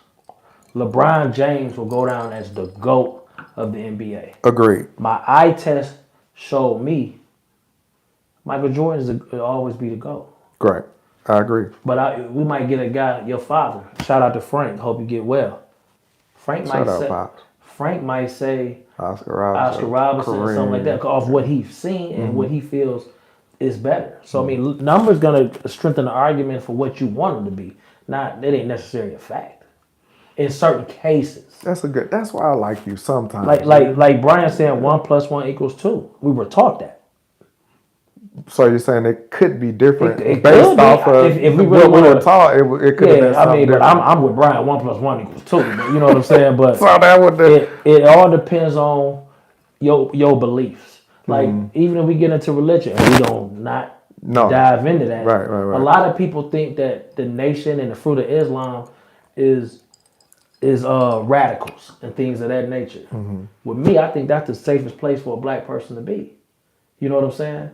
LeBron James will go down as the GOAT of the NBA. Agreed. My eye test showed me Michael Jordan will always be the GOAT. Great. I agree. But we might get a guy, your father. Shout out to Frank. Hope you get well. Frank might say Oscar Robinson or something like that off what he's seen and what he feels is better. So I mean, numbers gonna strengthen the argument for what you want him to be. Not that ain't necessarily a fact. In certain cases. That's why I like you sometimes. Like Brian saying 1 + 1 = 2. We were taught that. So you're saying it could be different It based could off of if we really what we were taught. It could have been something different. But I'm with Brian. 1 + 1 = 2. But you know what I'm saying? But so that would it all depends on your beliefs. Like even if we get into religion, we don't dive into that. Right. A lot of people think that the nation and the fruit of Islam is radicals and things of that nature. With me, I think that's the safest place for a black person to be. You know what I'm saying?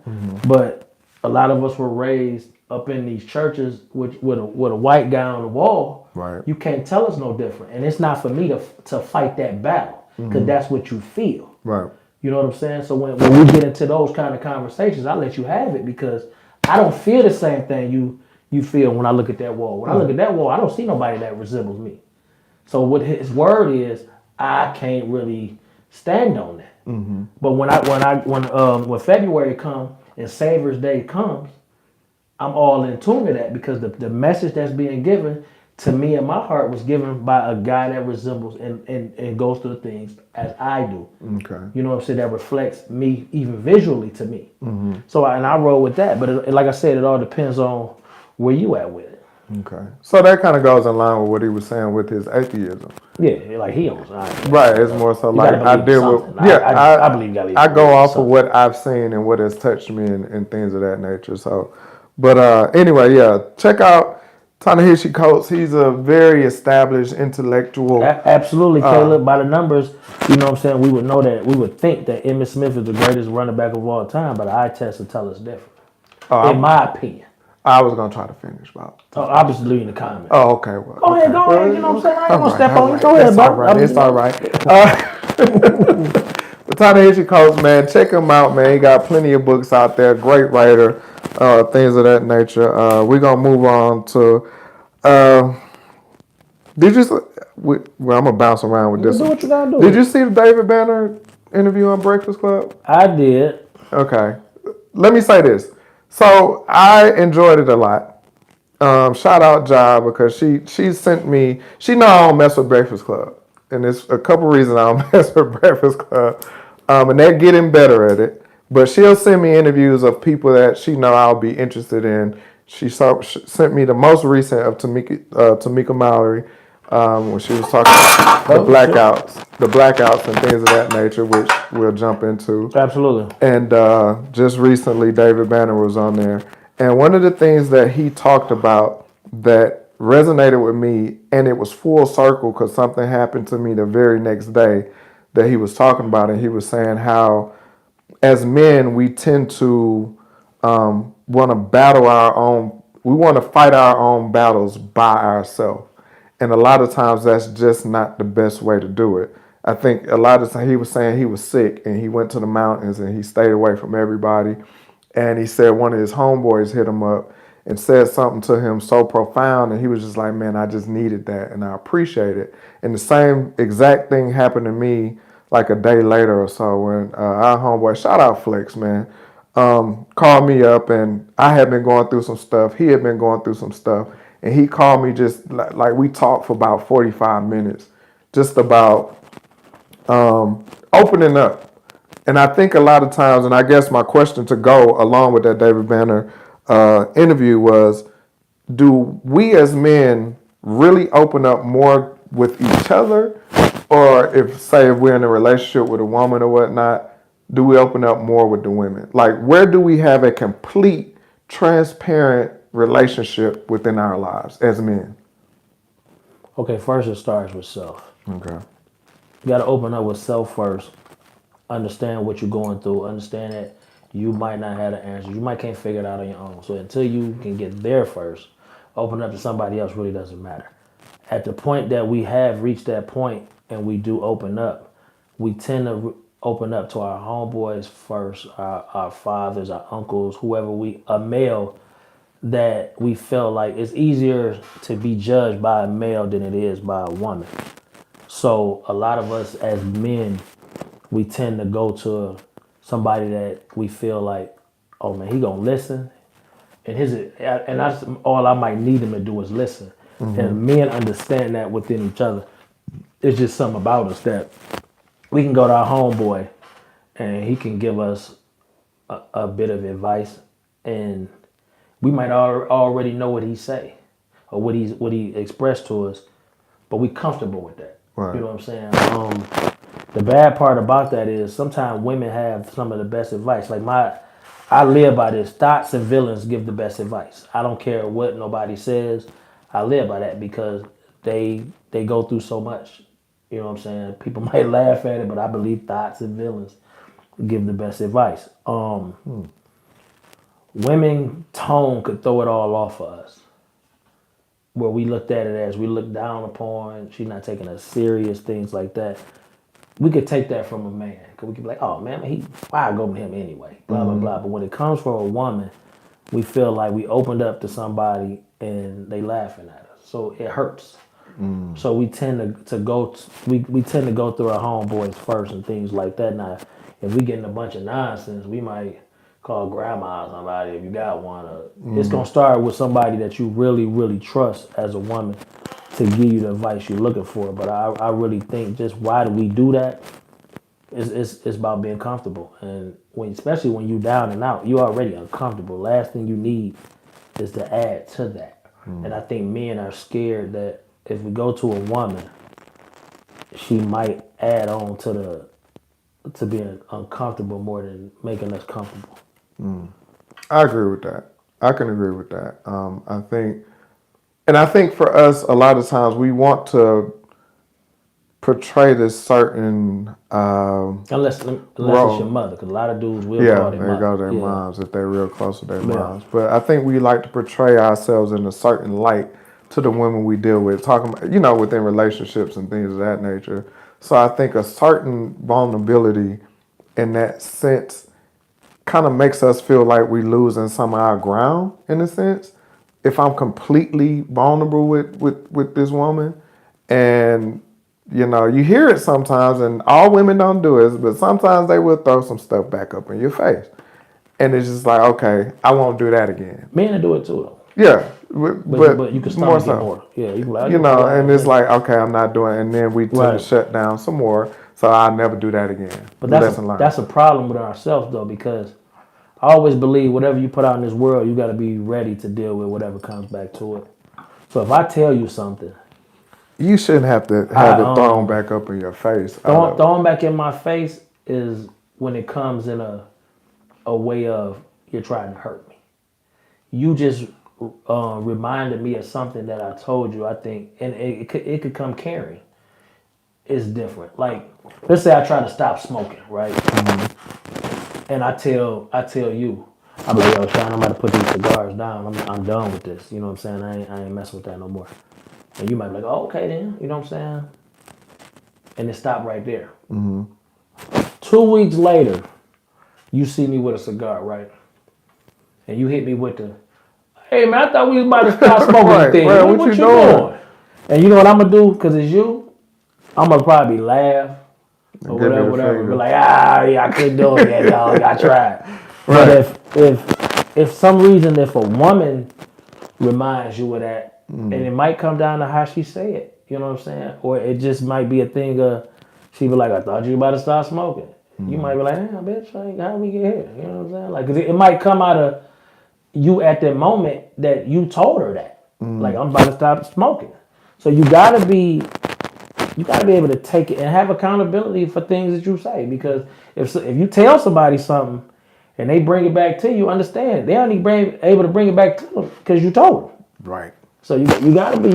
But a lot of us were raised up in these churches with a white guy on the wall. Right. You can't tell us no different. And it's not for me to fight that battle because that's what you feel. Right. You know what I'm saying? So when we get into those kind of conversations, I let you have it because I don't feel the same thing you feel when I look at that wall. When I look at that wall, I don't see nobody that resembles me. So what his word is, I can't really stand on that. But when February comes and Savior's Day comes, I'm all in tune to that because the message that's being given to me in my heart was given by a guy that resembles and goes through the things as I do. Okay. You know what I'm saying? That reflects me even visually to me. So I roll with that. But like I said, it all depends on where you at with it. Okay. So that kind of goes in line with what he was saying with his atheism. Yeah, like he owns. Right. It's more so like I deal with. Yeah, I believe you gotta I go off of what I've seen and what has touched me and things of that nature. So, but anyway, yeah, check out Ta-Nehisi Coates. He's a very established intellectual. Absolutely, Caleb. By the numbers, you know what I'm saying, we would think that Emmitt Smith is the greatest running back of all time, but the eye test will tell us different. In my opinion. I was going to try to finish, Bob. I'll just leave in the comments. Oh, okay. Well, go ahead. You know what I'm saying? I ain't going to step on you. Go ahead, bro. It's all right. But Ta-Nehisi Coates, man, check him out, man. He got plenty of books out there. Great writer, things of that nature. We're going to move on to... I'm going to bounce around with this. Do what you got to do. Did you see the David Banner interview on Breakfast Club? I did. Okay. Let me say this. So I enjoyed it a lot. Shout out Ja because she sent me. She know I don't mess with Breakfast Club, and there's a couple reasons I don't mess with Breakfast Club, and they're getting better at it. But she'll send me interviews of people that she know I'll be interested in. She sent me the most recent of Tamika Mallory when she was talking about the blackouts and things of that nature, which we'll jump into. Absolutely. And just recently, David Banner was on there. And one of the things that he talked about that resonated with me, and it was full circle because something happened to me the very next day that he was talking about. And he was saying how, as men, we tend to want to battle we want to fight our own battles by ourselves. And a lot of times that's just not the best way to do it. I think a lot of times he was saying he was sick and he went to the mountains and he stayed away from everybody. And he said one of his homeboys hit him up and said something to him so profound. And he was just like, man, I just needed that and I appreciate it. And the same exact thing happened to me like a day later or so when our homeboy, shout out Flex, man, called me up and I had been going through some stuff. He had been going through some stuff. And he called me just like we talked for about 45 minutes just about opening up. And I think a lot of times, and I guess my question to go along with that David Banner interview was, do we as men really open up more with each other? Or if we're in a relationship with a woman or whatnot, do we open up more with the women? Like, where do we have a complete, transparent relationship within our lives as men? Okay, first it starts with self. Okay. You got to open up with self first. Understand what you're going through. Understand that you might not have the answers. You might can't figure it out on your own. So until you can get there first, open up to somebody else really doesn't matter. At the point that we have reached that point and we do open up, we tend to open up to our homeboys first, our fathers, our uncles, whoever a male that we feel like it's easier to be judged by a male than it is by a woman. So a lot of us as men, we tend to go to somebody that we feel like, oh man, he gonna listen, and that's all I might need him to do is listen. And men understand that within each other. It's just something about us that we can go to our homeboy, and he can give us a bit of advice, and we might already know what he say or what he expressed to us, but we comfortable with that. Right. You know what I'm saying? The bad part about that is sometimes women have some of the best advice. Like I live by this. Thoughts and villains give the best advice. I don't care what nobody says. I live by that because they go through so much. You know what I'm saying? People might laugh at it, but I believe thoughts and villains give the best advice. Women tone could throw it all off for us. Where we looked at it as we look down upon, she's not taking us serious, things like that. We could take that from a man. Cause we could be like, oh man, why I go to him anyway? Blah, blah, blah. But when it comes from a woman, we feel like we opened up to somebody and they laughing at us. So it hurts. So we tend to go we tend to go through our homeboys first and things like that. Now, if we getting a bunch of nonsense, we might call grandma or somebody if you got one. It's gonna start with somebody that you really, really trust as a woman to give you the advice you're looking for. But I really think just why do we do that? It's about being comfortable, and especially when you down and out, you already uncomfortable. Last thing you need is to add to that. And I think men are scared that if we go to a woman, she might add on to being uncomfortable more than making us comfortable. I agree with that. I can agree with that. I think for us, a lot of times we want to portray this certain Unless it's your mother, because a lot of dudes will call their mother. They go to their moms if they're real close to their moms. But I think we like to portray ourselves in a certain light to the women we deal with, talking about, within relationships and things of that nature. So I think a certain vulnerability in that sense kind of makes us feel like we losing some of our ground in a sense. If I'm completely vulnerable with this woman, and you hear it sometimes, and all women don't do it, but sometimes they will throw some stuff back up in your face, and it's just like, okay, I won't do that again. Men do it too, though. Yeah, but you can more so. More. Yeah, you can like, and it's like, okay, I'm not doing it, and then we tend to shut down some more, so I'll never do that again. But that's a problem with ourselves, though, because I always believe whatever you put out in this world, you got to be ready to deal with whatever comes back to it. So if I tell you something, you shouldn't have to have it thrown back up in your face. Throwing back in my face is when it comes in a way of you're trying to hurt me. You just reminded me of something that I told you, I think, and it could come carrying. It's different. Like, let's say I try to stop smoking, right? And I tell you, I'm like, yo, Sean, I'm about to put these cigars down. I'm done with this. You know what I'm saying? I ain't messing with that no more. And you might be like, oh, okay then. You know what I'm saying? And it stopped right there. 2 weeks later, you see me with a cigar, right? And you hit me with the, hey man, I thought we was about to stop smoking right, thing. Right, what you doing? And you know what I'm gonna do? Cause it's you. I'm gonna probably laugh or whatever. Be like, yeah, I couldn't do it yet, dog. I tried. Right. But if some reason, if a woman reminds you of that, and it might come down to how she say it, you know what I'm saying? Or it just might be a thing of, she be like, I thought you were about to start smoking. You might be like, damn, bitch, like, how we get here? You know what I'm saying? Like, cause it might come out of you at that moment that you told her that. Like, I'm about to stop smoking. So you gotta be able to take it and have accountability for things that you say. Because if you tell somebody something and they bring it back to you, understand they only able to bring it back to them because you told them. Right. So you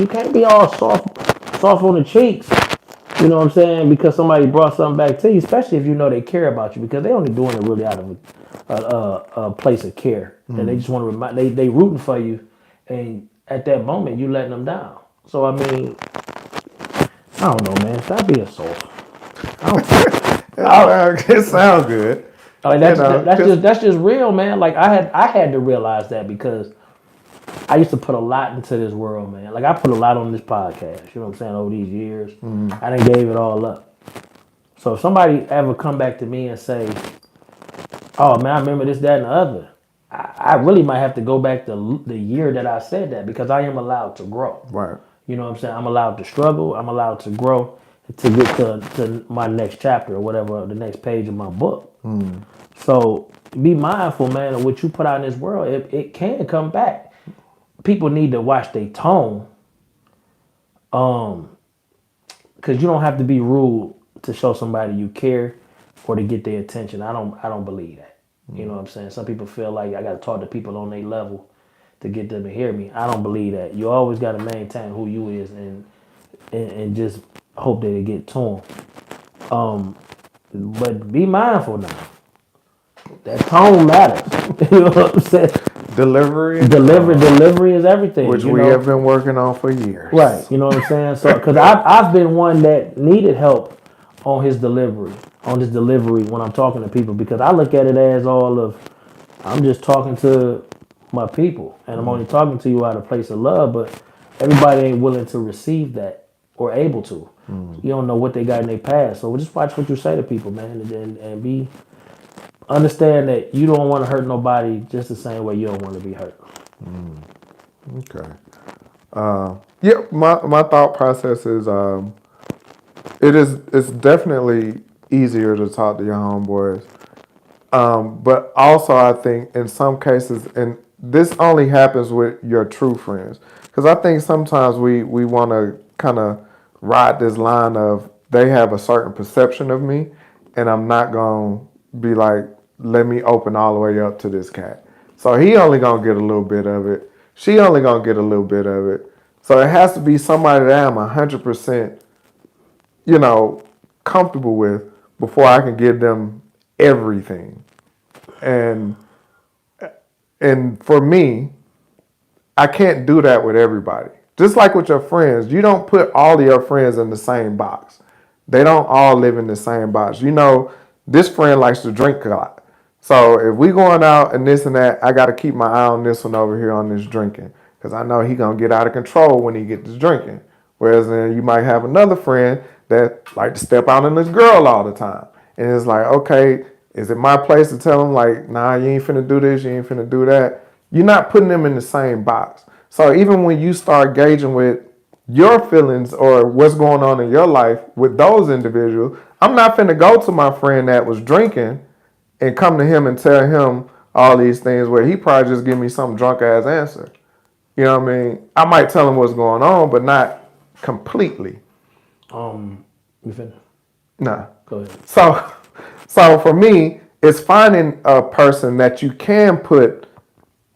can't be all soft on the cheeks You know what I'm saying? Because somebody brought something back to you, especially if you know they care about you, because they only doing it really out of a place of care, and they just want to remind they rooting for you, and at that moment you letting them down. So I mean, I don't know, man. Stop being soft. I don't. It sounds good. Like You know, that's just real, man. Like I had to realize that because I used to put a lot into this world, man. Like I put a lot on this podcast. You know what I'm saying? Over these years, I done gave it all up. So if somebody ever come back to me and say, "Oh man, I remember this, that, and the other," I really might have to go back to the year that I said that because I am allowed to grow. right. You know what I'm saying? I'm allowed to struggle. I'm allowed to grow to get to my next chapter or whatever, the next page of my book. So be mindful, man, of what you put out in this world. It can come back. People need to watch their tone, because you don't have to be rude to show somebody you care or to get their attention. I don't believe that. You know what I'm saying? Some people feel like I got to talk to people on their level to get them to hear me. I don't believe that. You always got to maintain who you is and just hope that it get to them. But be mindful now. That tone matters. You know what I'm saying? Delivery is everything. Which you we know? have been working on for years. Right. You know what I'm saying? So, because I've been one that needed help on this delivery when I'm talking to people, because I look at it as I'm just talking to my people, and I'm only talking to you out of a place of love, but everybody ain't willing to receive that or able to. You don't know what they got in their past. So just watch what you say to people, man, and understand that you don't want to hurt nobody just the same way you don't want to be hurt. Okay. Yeah, my thought process is it's definitely easier to talk to your homeboys. But also I think in some cases, and this only happens with your true friends, because I think sometimes we want to kind of ride this line of they have a certain perception of me, and I'm not going to be like, let me open all the way up to this cat. So he only going to get a little bit of it. She only going to get a little bit of it. So it has to be somebody that I'm 100%, comfortable with before I can give them everything. And for me, I can't do that with everybody. Just like with your friends, you don't put all of your friends in the same box. They don't all live in the same box. This friend likes to drink a lot. So if we going out and this and that, I got to keep my eye on this one over here on this drinking, because I know he going to get out of control when he gets to drinking. Whereas then you might have another friend that like to step out on this girl all the time. And it's like, okay, is it my place to tell them like, nah, you ain't finna do this, you ain't finna do that? You're not putting them in the same box. So even when you start gauging with your feelings or what's going on in your life with those individuals, I'm not finna go to my friend that was drinking and come to him and tell him all these things where he probably just give me some drunk ass answer. You know what I mean? I might tell him what's going on, but not completely. You finished? Nah. Go ahead. So for me, it's finding a person that you can put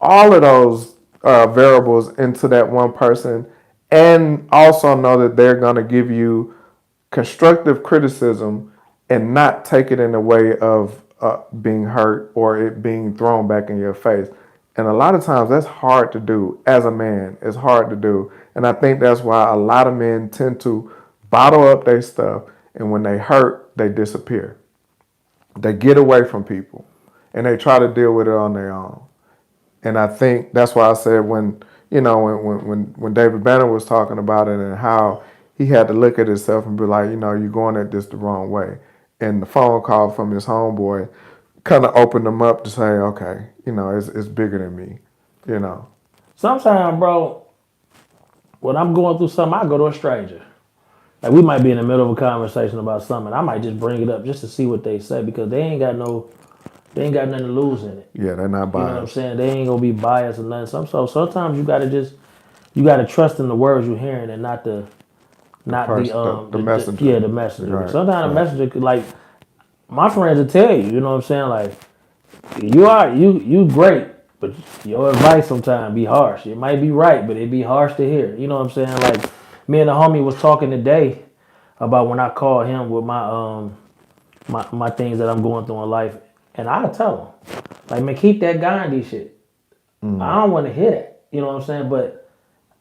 all of those variables into that one person, and also know that they're going to give you constructive criticism and not take it in the way of being hurt or it being thrown back in your face. And a lot of times that's hard to do as a man. It's hard to do. And I think that's why a lot of men tend to bottle up their stuff, and when they hurt, they disappear. They get away from people and they try to deal with it on their own. And I think that's why I said when David Banner was talking about it and how he had to look at himself and be like, you're going at this the wrong way. And the phone call from his homeboy kind of opened him up to say, okay, it's bigger than me. Sometimes, bro, when I'm going through something, I go to a stranger. Like we might be in the middle of a conversation about something. I might just bring it up just to see what they say, because they ain't got nothing to lose in it. Yeah, they're not biased. You know what I'm saying? They ain't gonna be biased or nothing. So sometimes you gotta trust in the words you're hearing and not the messenger. The messenger. Right, sometimes the messenger could, like, my friends will tell you, you know what I'm saying? Like, you great, but your advice sometimes be harsh. It might be right, but it be harsh to hear. You know what I'm saying? Like, me and the homie was talking today about when I call him with my things that I'm going through in life, and I tell him, like, man, keep that Gandhi shit. I don't want to hear that. You know what I'm saying? But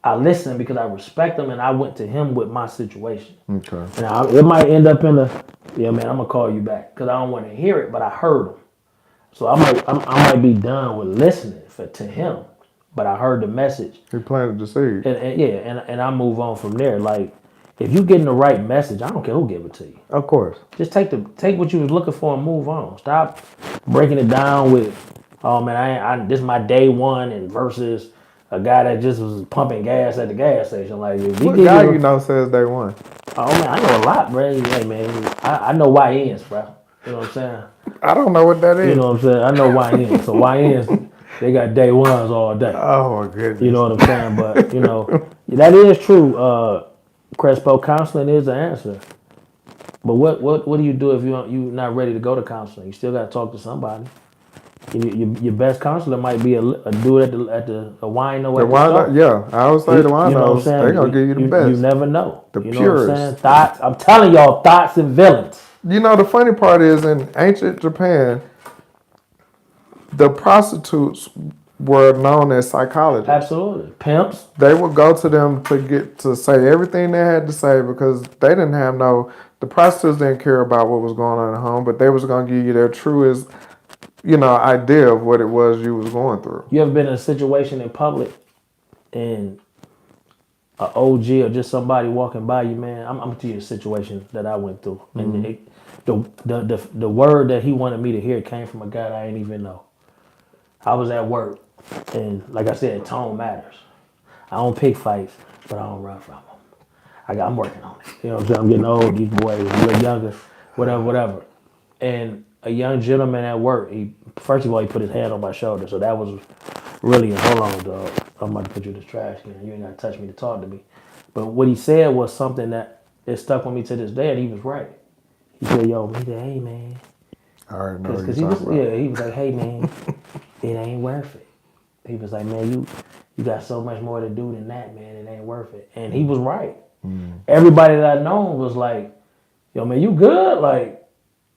I listen because I respect him, and I went to him with my situation. Okay. And it might end up in yeah, man, I'm gonna call you back because I don't want to hear it, but I heard him. So I might be done with listening to him, but I heard the message. He planted the seed. And yeah, and I move on from there. Like, if you getting the right message, I don't care who give it to you. Of course. Just take what you was looking for and move on. Stop breaking it down with, oh man, this is my day one and versus a guy that just was pumping gas at the gas station. Like, if he What give guy you, you know says day one? oh man, I know a lot, bro. Hey man, I know YNs, bro. You know what I'm saying? I don't know what that You is. know what I'm saying? I know YNs. So YNs, they got day ones all day. Oh my goodness. You know what I'm saying? But that is true. Crespo, counseling is the answer. But what do you do if you're not ready to go to counseling? You still got to talk to somebody. Your best counselor might be a dude at the wino The at the store. wine, yeah, I would say the You know what I'm winos, saying? they gonna give you the You best. never know. The You know what I'm purest. saying? Thoughts. I'm telling y'all, thoughts and villains. You know, the funny part is in ancient Japan, the prostitutes were known as psychologists. Absolutely. Pimps. They would go to them to say everything they had to say because they didn't have the prostitutes didn't care about what was going on at home, but they was gonna give you their truest, idea of what it was you was going through. You ever been in a situation in public and a OG or just somebody walking by you, man? I'm gonna tell you a situation that I went through, and the word that he wanted me to hear came from a guy that I didn't even know. I was at work, and like I said, tone matters. I don't pick fights, but I don't run from them. I'm working on it. You know what I'm saying? I'm getting old. These boys a little younger, whatever. And a young gentleman at work, first of all, he put his hand on my shoulder, so that was really, hold on, dog. I'm about to put you in the trash can. You ain't got to touch me to talk to me. But what he said was something that it stuck with me to this day, and he was right. He said, hey, man. I already know what Because you're talking about. he was like, hey, man, it ain't worth it. He was like, man, you got so much more to do than that, man. It ain't worth it. And he was right. Everybody that I known was like, yo, man, you good? Like,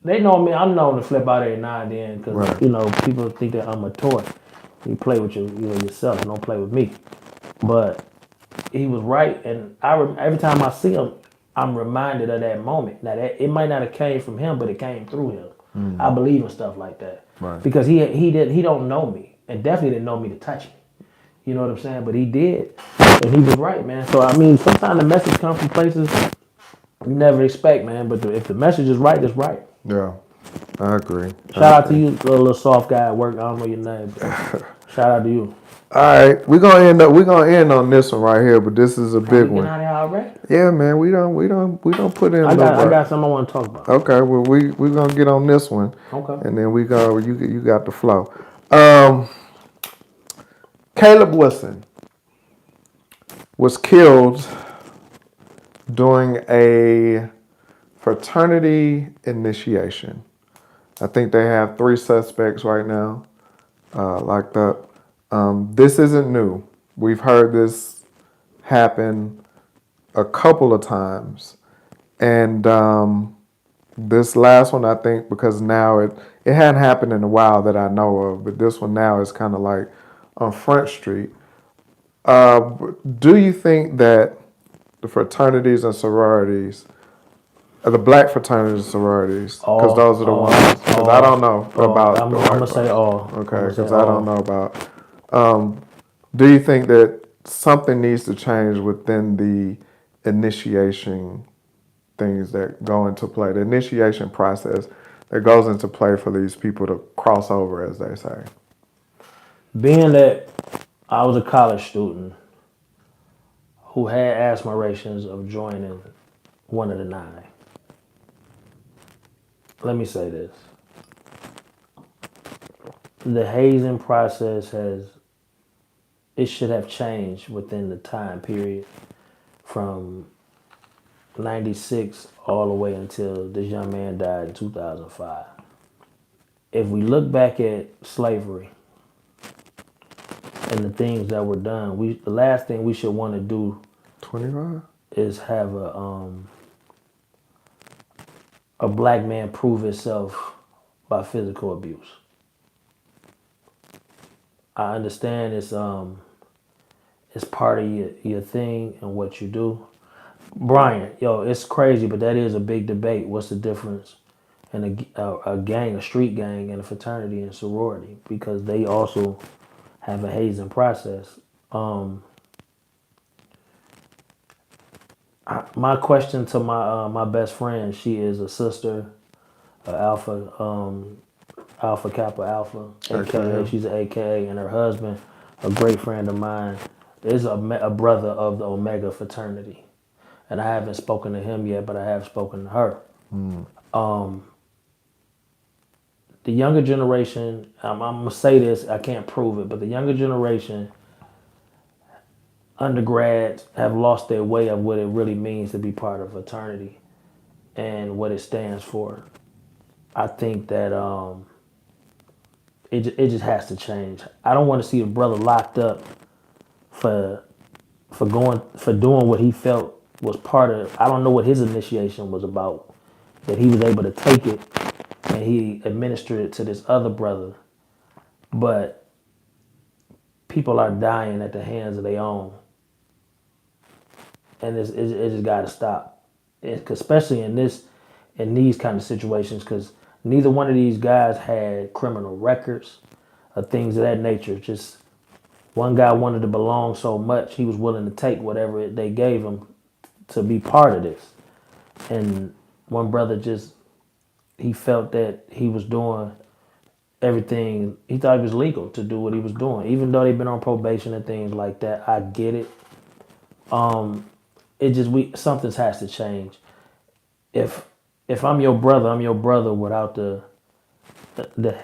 they know me. I'm known to flip out every now and then because, Right. people think that I'm a toy. You play with yourself. Don't play with me. But he was right. And every time I see him, I'm reminded of that moment. Now, it might not have came from him, but it came through him. I believe in stuff like that. Right. Because he don't know me. And definitely didn't know me to touch me. You know what I'm saying? But he did. And he was right, man. So, I mean, sometimes the message comes from places you never expect, man. But if the message is right, it's right. Yeah, I agree. Shout out to you, little soft guy at work. I don't know your name. But shout out to you. All right, we're gonna end on this one right here, but this is a big one. Out of here already? Yeah, man, we don't put in. I got something I want to talk about. Okay, well we're gonna get on this one. Okay. And then you got the flow. Caleb Wilson was killed during a fraternity initiation. I think they have 3 suspects right now locked up. This isn't new. We've heard this happen a couple of times. And this last one, I think, because now it hadn't happened in a while that I know of, but this one now is kind of like on Front Street. Do you think that the fraternities and sororities, the black fraternities and sororities, because those are the ones, because I don't know about I'm the going to white say all. Okay, because I don't know about. Do you think that something needs to change within the initiation things that go into play, the initiation process that goes into play for these people to cross over, as they say? Being that I was a college student who had aspirations of joining one of the 9, let me say this. The hazing process should have changed within the time period from 96 all the way until this young man died in 2005. If we look back at slavery and the things that were done, the last thing we should want to do 25? is have a a black man prove himself by physical abuse? I understand it's part of your thing and what you do. Brian, yo, it's crazy, but that is a big debate. What's the difference in a gang, a street gang, and a fraternity and sorority? Because they also have a hazing process. Um, my question to my best friend, she is a sister, Alpha Alpha Kappa Alpha, aka Okay. she's an AKA, and her husband, a great friend of mine, is a brother of the Omega fraternity, and I haven't spoken to him yet, but I have spoken to her. The younger generation, I'm gonna say this, I can't prove it, but the younger generation, undergrads have lost their way of what it really means to be part of a fraternity and what it stands for. I think that it just has to change. I don't want to see a brother locked up for for doing what he felt was part of. I don't know what his initiation was about. That he was able to take it and he administered it to this other brother, but people are dying at the hands of their own, and it just got to stop. Especially in these kind of situations, because neither one of these guys had criminal records or things of that nature. Just one guy wanted to belong so much he was willing to take whatever they gave him to be part of this, and one brother just he felt that he was doing everything. He thought it was legal to do what he was doing, even though they've been on probation and things like that. I get it. It just we something has to change. If I'm your brother, I'm your brother without the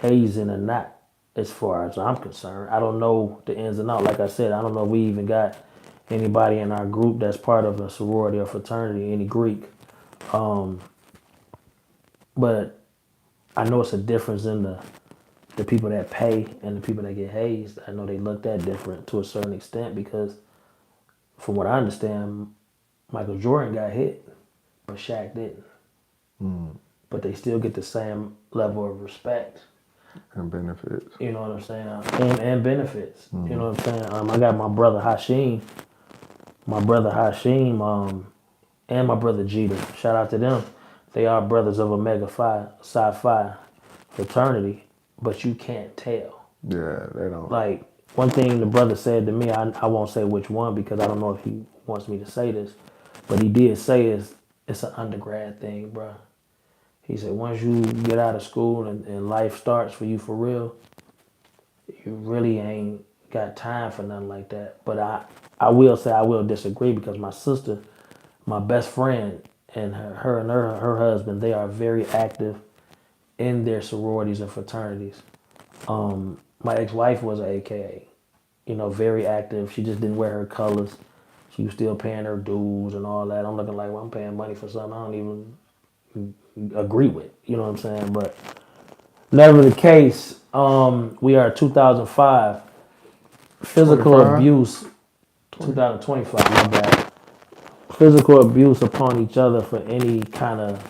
hazing or not. As far as I'm concerned, I don't know the ins and outs. Like I said, I don't know if we even got anybody in our group that's part of a sorority or fraternity, any Greek. But I know it's a difference in the people that pay and the people that get hazed. I know they look that different to a certain extent because, from what I understand, Michael Jordan got hit, but Shaq didn't. But they still get the same level of respect. And benefits. You know what I'm saying? And benefits. You know what I'm saying? I got my brother Hashim, and my brother Jeter. Shout out to them. They are brothers of Omega Phi, Psi Phi fraternity, but you can't tell. Yeah, they don't. Like, one thing the brother said to me, I won't say which one because I don't know if he wants me to say this, but he did say it's an undergrad thing, bro. He said once you get out of school and life starts for you for real, you really ain't got time for nothing like that. But I will say I will disagree because my sister, my best friend, and her husband, they are very active in their sororities and fraternities. My ex-wife was an AKA, very active. She just didn't wear her colors. She was still paying her dues and all that. I'm looking like, well, I'm paying money for something I don't even agree with. You know what I'm saying? But never the case. We are 2005. Physical 25? abuse, 2025, my bad. Physical abuse upon each other for any kind of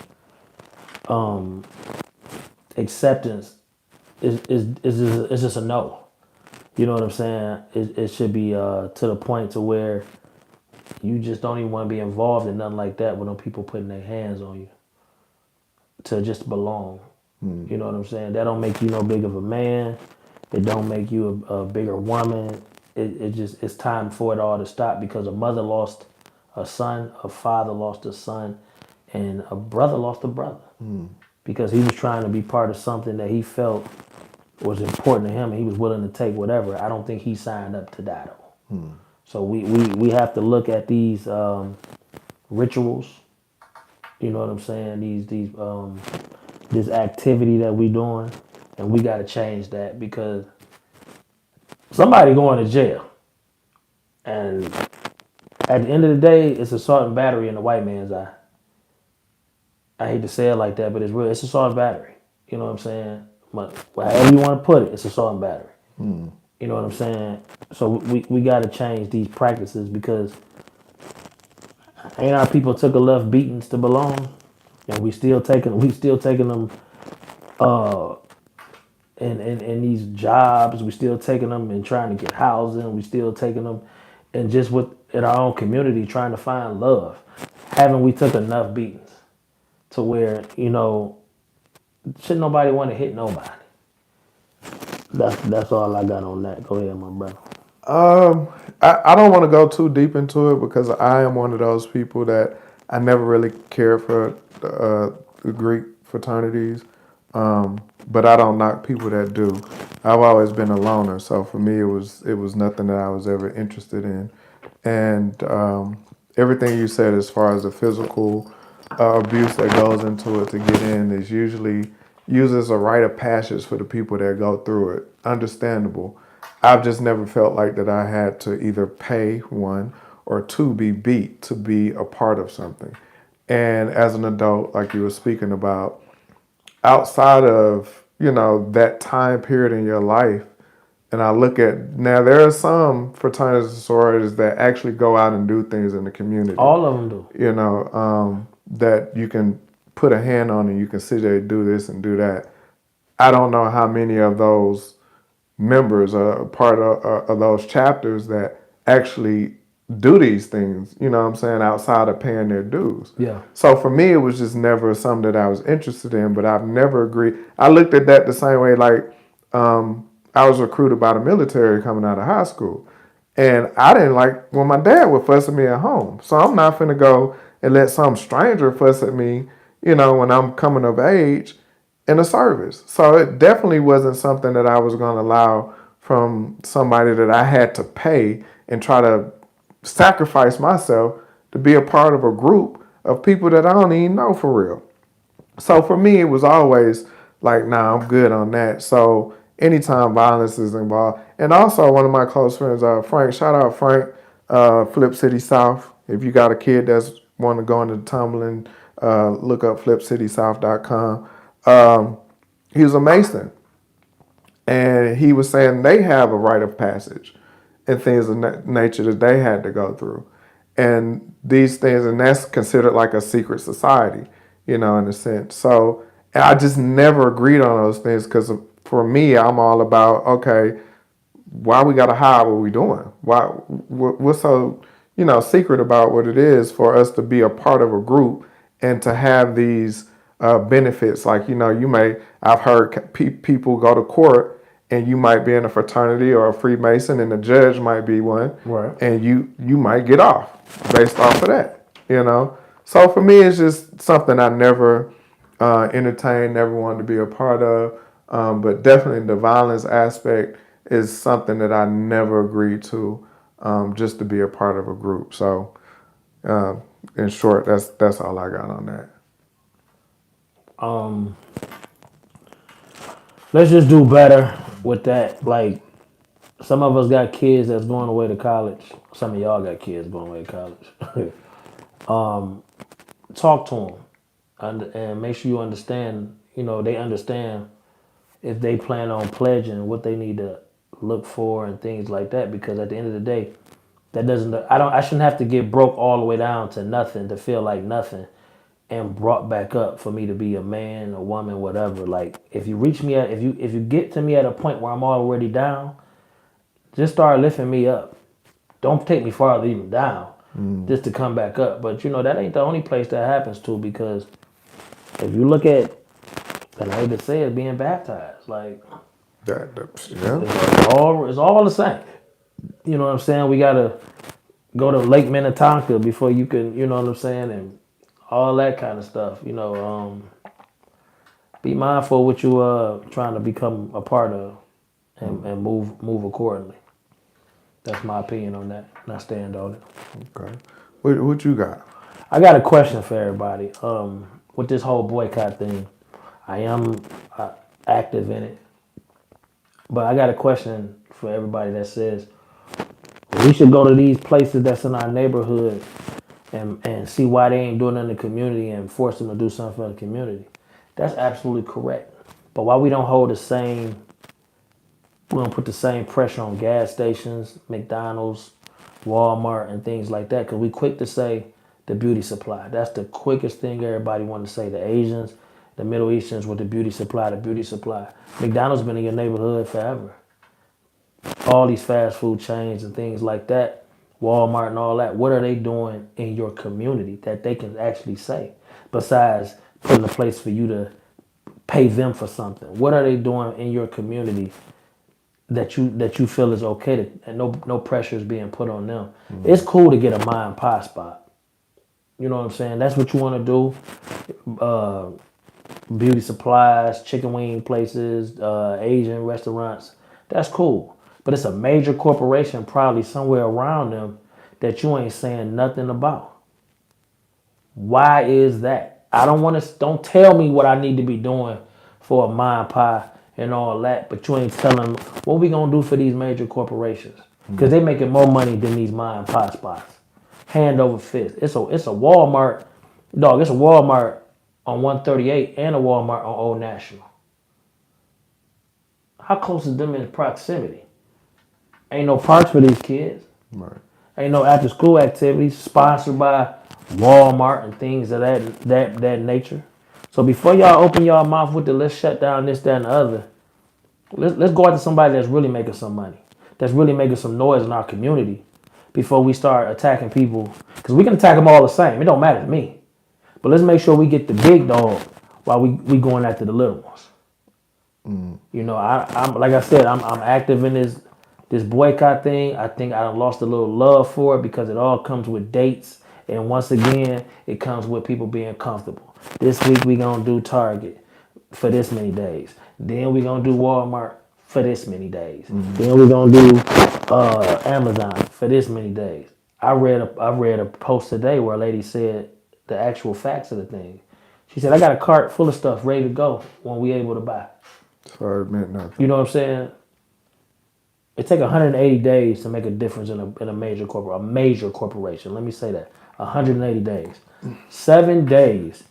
acceptance is just a no. You know what I'm saying? It should be to the point to where you just don't even want to be involved in nothing like that with no people putting their hands on you to just belong. You know what I'm saying? That don't make you no big of a man. It don't make you a bigger woman. It's time for it all to stop because a mother lost a son, a father lost a son, and a brother lost a brother because he was trying to be part of something that he felt was important to him and he was willing to take whatever. I don't think he signed up to die though. So we have to look at these rituals. You know what I'm saying? These this activity that we doing, and we got to change that because somebody going to jail, and at the end of the day, it's assault and battery in the white man's eye. I hate to say it like that, but it's real. It's assault and battery. You know what I'm saying? But however you want to put it, it's assault and battery. You know what I'm saying? So we got to change these practices because ain't our people took a left beatings to belong? and we still taking them uh in these jobs. We still taking them and trying to get housing. We still taking them and just with in our own community trying to find love. Haven't we took enough beatings to where should nobody want to hit nobody? That's all I got on that. Go ahead, my brother. Um, I don't want to go too deep into it because I am one of those people that I never really cared for the Greek fraternities. But I don't knock people that do. I've always been a loner, so for me it was nothing that I was ever interested in. And everything you said as far as the physical abuse that goes into it to get in is usually used as a rite of passage for the people that go through it. Understandable. I've just never felt like that I had to either pay one or two be beat to be a part of something. And as an adult, like you were speaking about, outside of that time period in your life, and I look at now, there are some fraternities and sororities that actually go out and do things in the community, All of them do. that you can put a hand on and you can sit there and do this and do that. I don't know how many of those members are part of those chapters that actually do these things, you know what I'm saying, outside of paying their dues. Yeah. So for me, it was just never something that I was interested in, but I've never agreed. I looked at that the same way, like I was recruited by the military coming out of high school. And I didn't like when my dad would fuss at me at home. So I'm not finna go and let some stranger fuss at me, when I'm coming of age in a service. So it definitely wasn't something that I was going to allow from somebody that I had to pay and try to sacrifice myself to be a part of a group of people that I don't even know for real. So for me, it was always like, nah, I'm good on that. So anytime violence is involved, and also one of my close friends, Frank, shout out Frank, Flip City South. If you got a kid that's want to go into tumbling, look up flipcitysouth.com. He was a Mason, and he was saying they have a rite of passage and things of nature that they had to go through, and these things, and that's considered like a secret society, in a sense. So and I just never agreed on those things because for me, I'm all about, okay, why we got to hide what we doing? What's so secret about what it is for us to be a part of a group and to have these benefits? Like I've heard people go to court and you might be in a fraternity or a Freemason and the judge might be one, Right. and you might get off based off of that. So for me, it's just something I never entertained, never wanted to be a part of. But definitely the violence aspect is something that I never agreed to, just to be a part of a group. So, in short, that's all I got on that. Um, let's just do better with that. Like some of us got kids that's going away to college. Some of y'all got kids going away to college. Talk to them and make sure you understand. They understand if they plan on pledging what they need to look for and things like that. Because at the end of the day, that doesn't. I shouldn't have to get broke all the way down to nothing to feel like nothing, and brought back up for me to be a man, a woman, whatever. Like if you reach me at if you get to me at a point where I'm already down, just start lifting me up. Don't take me farther even down, just to come back up. But that ain't the only place that happens to, because if you look at, and I hate to say it, being baptized, like Yeah. it's all the same. You know what I'm saying? We gotta go to Lake Minnetonka before you can, you know what I'm saying, and all that kind of stuff. Be mindful of what you trying to become a part of, and move accordingly. That's my opinion on that, and I stand on it. Okay. What you got? I got a question for everybody. With this whole boycott thing, I am active in it, but I got a question for everybody that says we should go to these places that's in our neighborhood and see why they ain't doing it in the community and force them to do something for the community. That's absolutely correct. But why we don't hold the same, we don't put the same pressure on gas stations, McDonald's, Walmart, and things like that? Because we quick to say the beauty supply. That's the quickest thing everybody want to say. The Asians, the Middle Easterns with the beauty supply, the beauty supply. McDonald's been in your neighborhood forever. All these fast food chains and things like that, Walmart and all that, what are they doing in your community that they can actually say besides putting a place for you to pay them for something? What are they doing in your community that you feel is okay to, and no pressure is being put on them? It's cool to get a ma and pa spot. You know what I'm saying? That's what you want to do. Beauty supplies, chicken wing places, Asian restaurants. That's cool. But it's a major corporation probably somewhere around them that you ain't saying nothing about. Why is that? Don't tell me what I need to be doing for a ma and pa and all that, but you ain't telling what we gonna do for these major corporations. Because they making more money than these ma and pa spots. Hand over fist. It's a Walmart, dog, it's a Walmart on 138 and a Walmart on Old National. How close is them in proximity? Ain't no parks for these kids. Right. Ain't no after school activities sponsored by Walmart and things of that nature. So before y'all open y'all mouth with the let's shut down this, that, and the other, let's go after somebody that's really making some money, that's really making some noise in our community before we start attacking people. Because we can attack them all the same. It don't matter to me. But let's make sure we get the big dog while we going after the little ones. You know, I'm like I said, I'm active in this boycott thing. I think I lost a little love for it because it all comes with dates, and once again, it comes with people being comfortable. This week we gonna do Target for this many days. Then we gonna do Walmart for this many days. Then we gonna do Amazon for this many days. I read a post today where a lady said the actual facts of the thing. She said, I got a cart full of stuff ready to go when we able to buy. So it meant nothing. You know what I'm saying? It take 180 days to make a difference in a major corporation. Let me say that. 180 days. 7 days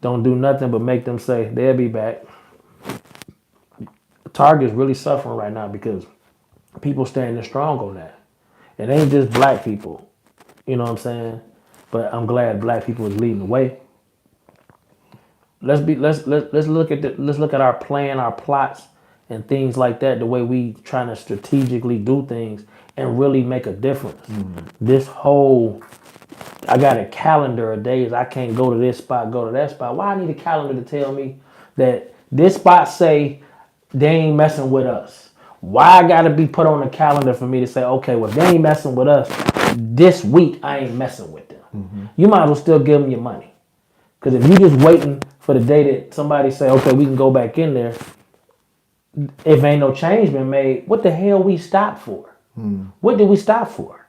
don't do nothing but make them say they'll be back. Target's really suffering right now because people standing strong on that. It ain't just black people. You know what I'm saying? But I'm glad black people is leading the way. Let's look at our plan, our plots, and things like that. The way we trying to strategically do things and really make a difference. This whole, I got a calendar of days I can't go to this spot, go to that spot. Why I need a calendar to tell me that this spot say they ain't messing with us? Why I gotta be put on a calendar for me to say, okay, well, if they ain't messing with us this week, I ain't messing with them. You might as well still give them your money. Because if you just waiting for the day that somebody say, okay, we can go back in there, if ain't no change been made, what the hell we stopped for? What did we stop for?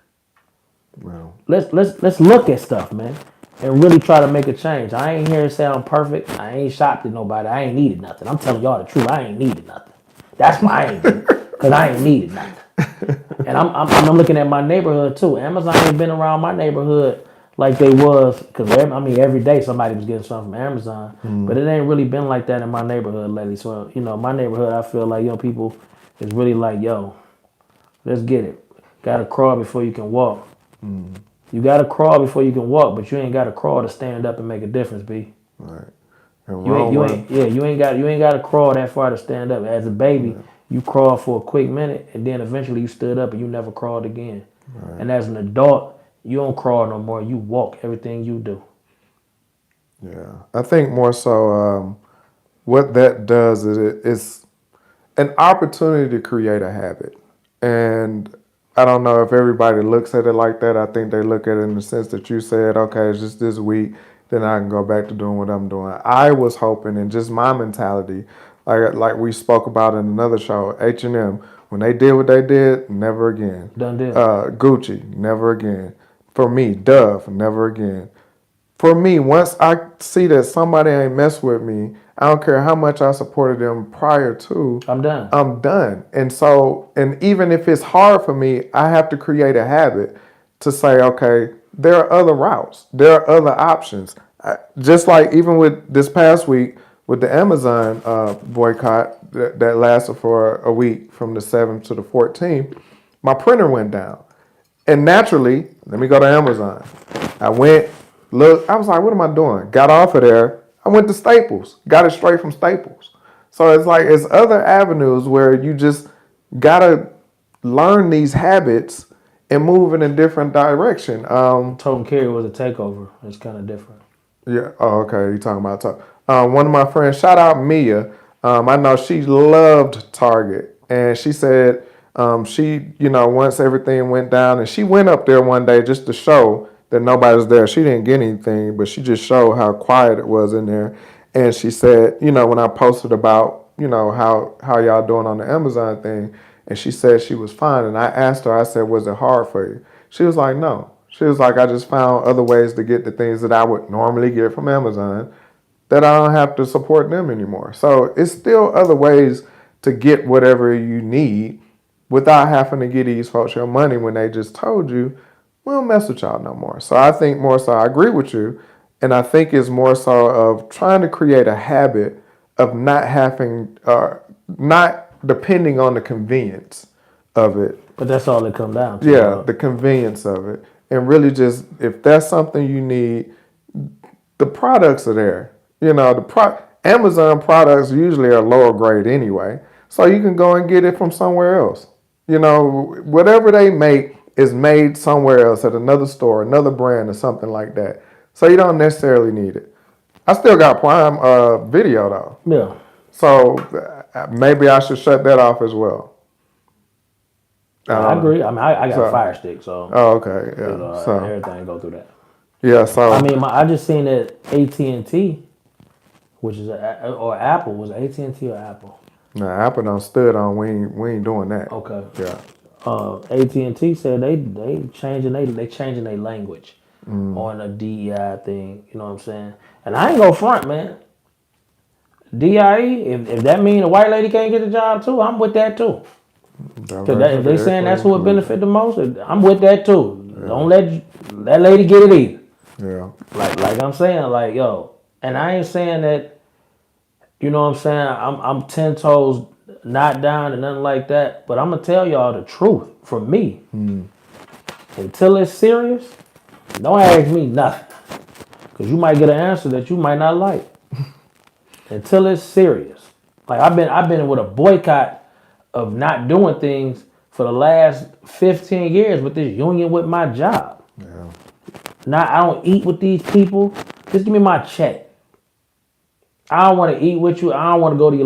Well, Let's look at stuff, man, and really try to make a change. I ain't here to say I'm perfect. I ain't shopped at nobody. I ain't needed nothing. I'm telling y'all the truth. I ain't needed nothing. That's why I ain't do, because I ain't needed nothing. And I'm looking at my neighborhood too. Amazon ain't been around my neighborhood like they was, because every day somebody was getting something from Amazon, but it ain't really been like that in my neighborhood lately. So, you know, my neighborhood, I feel like, people is really like, yo, let's get it. Gotta crawl before you can walk. You gotta crawl before you can walk, but you ain't gotta crawl to stand up and make a difference, B. right. And You ain't got to crawl that far to stand up. As a baby, you crawl for a quick minute, and then eventually you stood up and you never crawled again. Right. And as an adult, you don't crawl no more. You walk everything you do. Yeah, I think more so what that does is it's an opportunity to create a habit. And I don't know if everybody looks at it like that. I think they look at it in the sense that you said, okay, it's just this week, then I can go back to doing what I'm doing. I was hoping, and just my mentality, like we spoke about in another show, H&M, when they did what they did, never again. Done deal. Gucci, never again. For me, Dove, never again. For me, once I see that somebody ain't mess with me, I don't care how much I supported them prior to, I'm done. I'm done. And so, and even if it's hard for me, I have to create a habit to say, okay, there are other routes. There are other options. Just like even with this past week with the Amazon boycott that lasted for a week from the 7th to the 14th, my printer went down. And naturally, let me go to Amazon. I went, Look, I was like, what am I doing? Got off of there. I went to Staples. Got it straight from Staples. So it's like it's other avenues where you just gotta learn these habits and move in a different direction. Totem Carry was a takeover. It's kind of different. Yeah. Oh, okay. You talking about one of my friends? Shout out Mia. I know she loved Target, and she said she, once everything went down, and she went up there one day just to show that nobody was there. She didn't get anything, but she just showed how quiet it was in there. And she said, when I posted about, how y'all doing on the Amazon thing, and she said she was fine. And I asked her, I said, was it hard for you? She was like, no. She was like, I just found other ways to get the things that I would normally get from Amazon that I don't have to support them anymore. So it's still other ways to get whatever you need without having to get these folks your money when they just told you, we don't mess with y'all no more. So I think more so, I agree with you. And I think it's more so of trying to create a habit of not having, not depending on the convenience of it. But that's all it comes down to. Yeah, the convenience of it. And really just, if that's something you need, the products are there. Amazon products usually are lower grade anyway. So you can go and get it from somewhere else. Whatever they make is made somewhere else at another store, another brand or something like that. So you don't necessarily need it. I still got Prime Video though. Yeah. So maybe I should shut that off as well. I agree. I mean, I got a Fire Stick, so. Oh, okay. Yeah. So everything go through that. Yeah. So I mean, I just seen that AT&T, which is or Apple, was it AT&T or Apple? No, Apple done stood on. We ain't doing that. Okay. Yeah. AT&T said they changing their language on the DEI thing. You know what I'm saying? And I ain't go front, man. DIE, if that mean a white lady can't get a job too, I'm with that too. If they saying that's who would benefit the most, I'm with that too. Yeah. Don't let that lady get it either. Yeah. Like I'm saying, like, yo, and I ain't saying that, you know what I'm saying, I'm 10 toes not down and nothing like that, but I'm gonna tell y'all the truth from me. Until it's serious, don't ask me nothing. Cause you might get an answer that you might not like. Until it's serious. Like I've been with a boycott of not doing things for the last 15 years with this union with my job. Yeah. Now I don't eat with these people. Just give me my check. I don't want to eat with you. I don't want to go to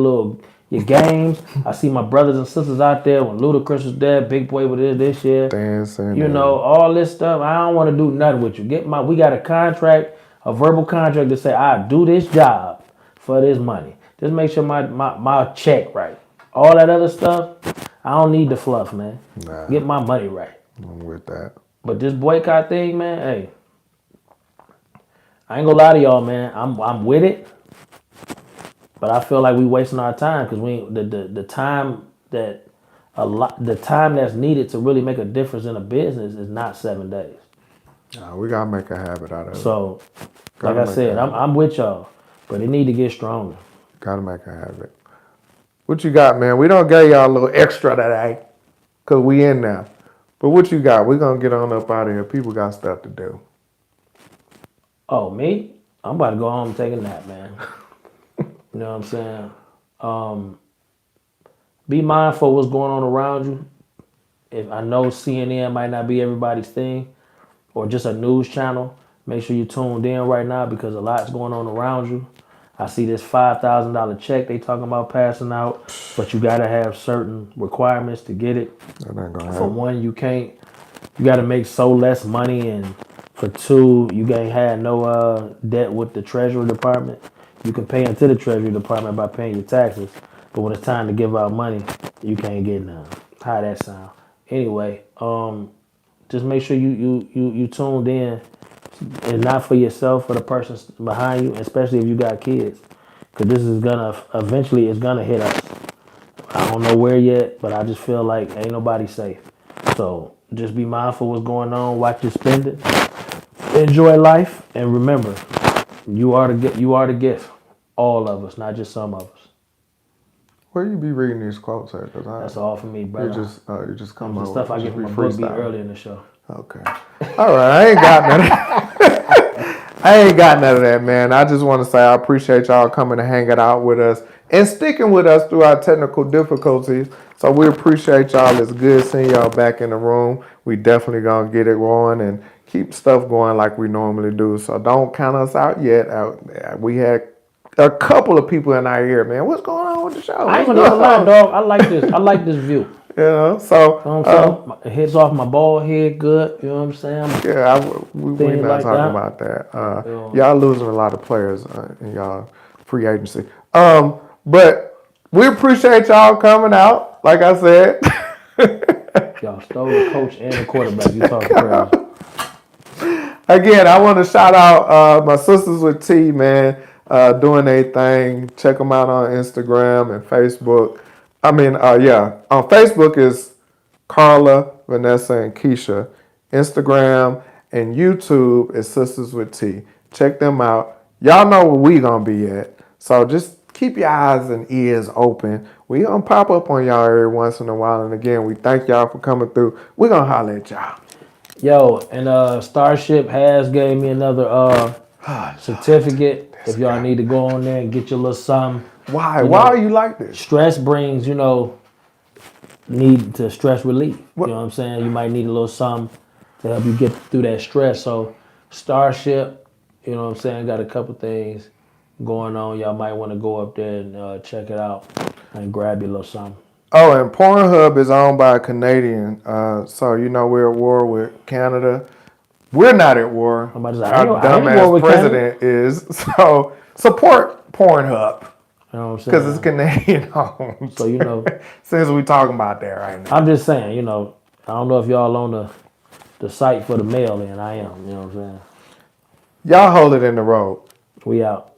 your games. I see my brothers and sisters out there when Ludacris was there, Big Boy with this year. Dancing. All this stuff. I don't want to do nothing with you. We got a contract, a verbal contract to say I do this job for this money. Just make sure my check right. All that other stuff, I don't need the fluff, man. Nah. Get my money right. I'm with that. But this boycott thing, man, hey, I ain't gonna lie to y'all, man. I'm with it, but I feel like we wasting our time because the time that's needed to really make a difference in a business is not 7 days. We gotta make a habit out of it. So, like I said, I'm with y'all, but it need to get stronger. Gotta make a habit. What you got, man? We don't give y'all a little extra today because we in there. But what you got? We're going to get on up out of here. People got stuff to do. Oh, me? I'm about to go home and take a nap, man. You know what I'm saying? Be mindful of what's going on around you. If I know CNN might not be everybody's thing or just a news channel, make sure you tuned in right now because a lot's going on around you. I see this $5,000 check they talking about passing out, but you got to have certain requirements to get it. That ain't gonna happen. For one, you got to make so less money, and for two, you can't have no debt with the Treasury Department. You can pay into the Treasury Department by paying your taxes, but when it's time to give out money, you can't get none. How that sound? Anyway, just make sure you tuned in. And not for yourself, for the person behind you, especially if you got kids. Because this is eventually it's gonna hit us. I don't know where yet, but I just feel like ain't nobody safe. So just be mindful what's going on, watch your spending, enjoy life, and remember, you are the gift. All of us, not just some of us. Where you be reading these quotes at? That's all for me, brother. You just come up with stuff I get from my book early in the show. Okay. All right. I ain't got nothing. I ain't got none of that, man. I just want to say I appreciate y'all coming and hanging out with us and sticking with us through our technical difficulties. So we appreciate y'all. It's good seeing y'all back in the room. We definitely gonna get it going and keep stuff going like we normally do. So don't count us out yet. We had a couple of people in our ear, man. What's going on with the show? I ain't What's gonna even going lie, on? dog. I like this. I like this view. You know, You know what I'm saying? It hits off my bald head good. You know what I'm saying? yeah, we Things not like talking that. about that. You know, Y'all losing a lot of players in y'all free agency. But we appreciate y'all coming out. Like I said, y'all stole the coach and the quarterback. You talking crazy. again, I want to shout out my sisters with T, man, doing their thing. Check them out on Instagram and Facebook. I mean, yeah, on Facebook is Carla, Vanessa, and Keisha. Instagram and YouTube is Sisters with T. Check them out. Y'all know where we gonna be at. So just keep your eyes and ears open. We gonna pop up on y'all every once in a while. And again, we thank y'all for coming through. We gonna holler at y'all. Yo, and Starship has gave me another certificate. If y'all need to go on there and get your little something. Why? You Why know, are you like this? stress brings, need to stress relief. What? You know what I'm saying? You might need a little something to help you get through that stress. So Starship, you know what I'm saying, got a couple things going on. Y'all might want to go up there and check it out and grab your little something. Oh, and Pornhub is owned by a Canadian. So you know we're at war with Canada. We're not at war. Somebody's like, Our I ain't at war dumbass with president is. So support Pornhub You know what I'm saying? because it's Canadian owned. So, Since we talking about that right now. I'm just saying, I don't know if y'all on the site for the mail in. I am, you know what I'm saying? Y'all hold it in the road. We out.